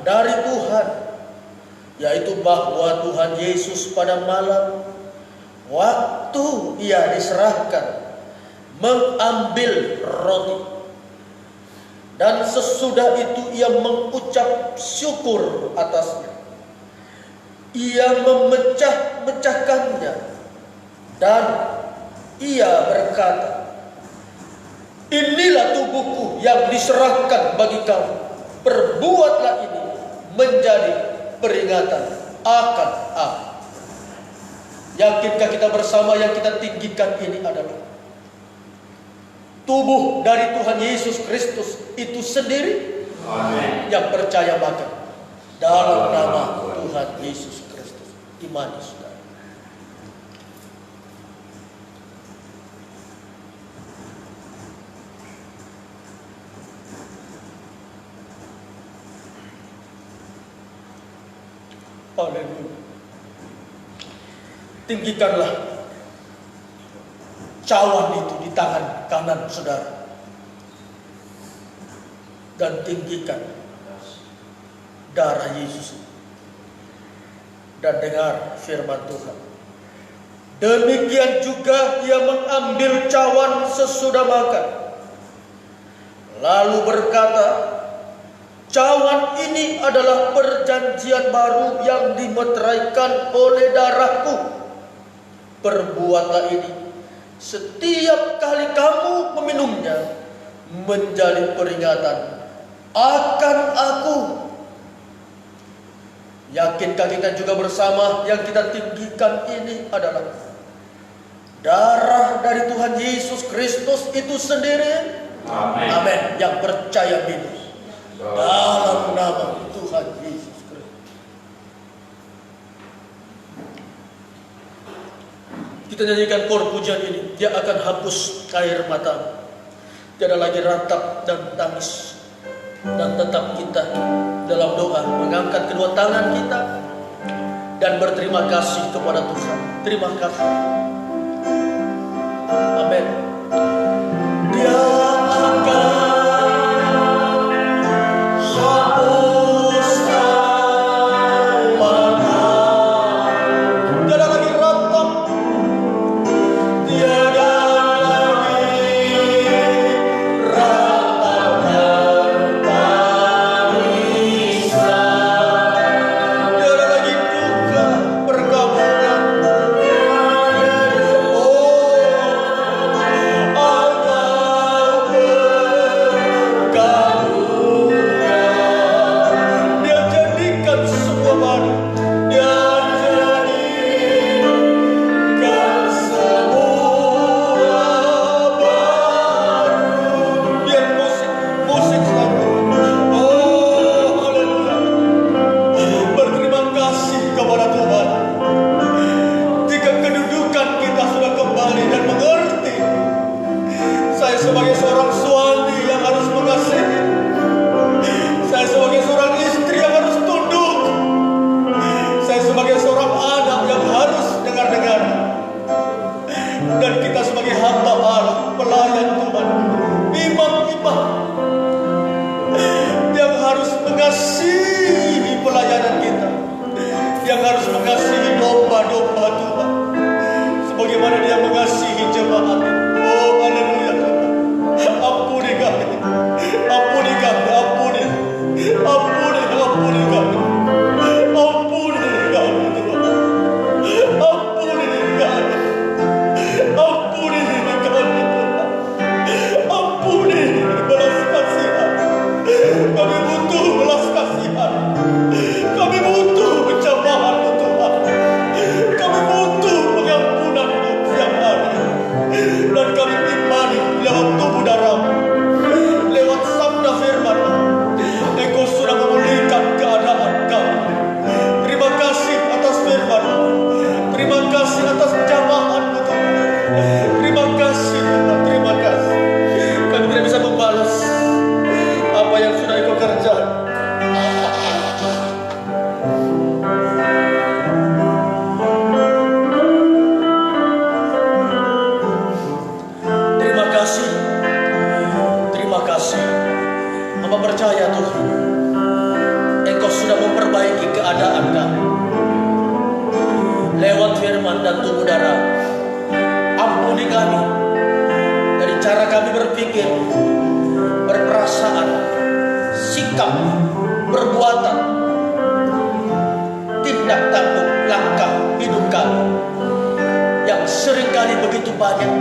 dari Tuhan, yaitu bahwa Tuhan Yesus pada malam waktu Ia diserahkan mengambil roti, dan sesudah itu Ia mengucap syukur atasnya. Ia memecah-mecahkannya dan Ia berkata, inilah tubuhku yang diserahkan bagi kamu. Perbuatlah ini menjadi peringatan akan aku. Yakinkah kita bersama yang kita tinggikan ini adalah tubuh dari Tuhan Yesus Kristus itu sendiri? Amin. Yang percaya makan dalam nama Tuhan Yesus Kristus. Imani saudara. Haleluya. Tinggikanlah cawan itu di tangan kanan saudara, dan tinggikan darah Yesus. Dan dengar firman Tuhan. Demikian juga Ia mengambil cawan sesudah makan, lalu berkata, cawan ini adalah perjanjian baru yang dimeteraikan oleh darahku. Perbuatlah ini setiap kali kamu meminumnya menjadi peringatan akan aku. Yakinkah kita juga bersama yang kita tinggikan ini adalah darah dari Tuhan Yesus Kristus itu sendiri? Amin. Amin. Yang percaya minum dalam nama Tuhan Yesus Kristus. Kita nyanyikan kor pujian ini. Dia akan hapus air mata. Tiada lagi ratap dan tangis. Dan tetap kita dalam doa mengangkat kedua tangan kita dan berterima kasih kepada Tuhan. Terima kasih. Amin. Dia akan Amin. dan tubuh darah. Ampuni kami dari cara kami berpikir, berperasaan, sikap, perbuatan, tindak tanduk, langkah hidup kami yang seringkali begitu banyak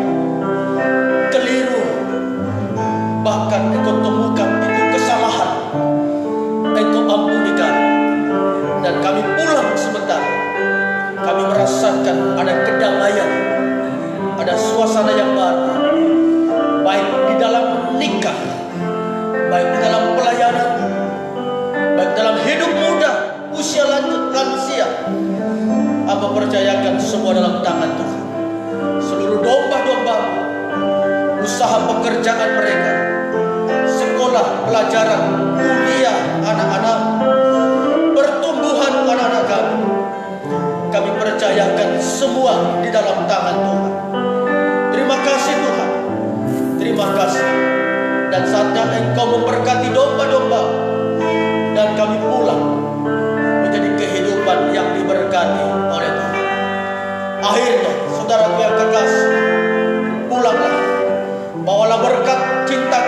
keliru, bahkan Engkau temukan itu kesalahan. Engkau ampuni kami, dan kami pulang sebentar. Kami merasakan ada kedamaian, ada suasana yang baru, baik di dalam nikah, baik di dalam pelayanan, baik dalam hidup muda, usia lansia. Hamba percayakan semua dalam tangan Tuhan. Seluruh domba-domba, usaha pekerjaan mereka, sekolah, pelajaran, kuliah anak-anak, pertumbuhan anak-anak kami percayakan semua di dalam tangan Tuhan. Terima kasih Tuhan, terima kasih. Dan saatnya Engkau memberkati domba-domba, dan kami pulang menjadi kehidupan yang diberkati oleh Tuhan. Akhirnya, saudaraku yang kekasih, pulanglah, bawalah berkat, cinta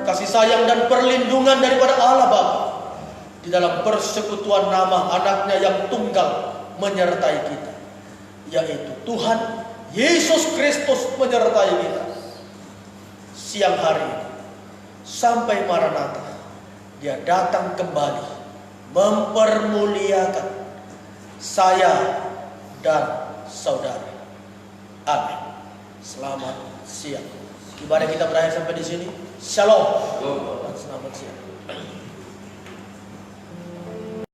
kasih sayang dan perlindungan daripada Allah Bapa di dalam persekutuan nama anaknya yang tunggal menyertai kita, yaitu Tuhan Yesus Kristus menyertai kita siang hari ini sampai Maranatha. Dia datang kembali mempermuliakan saya dan saudara. Amin. Selamat siang. Ibadah kita berakhir sampai di sini. Shalom. Selamat siang.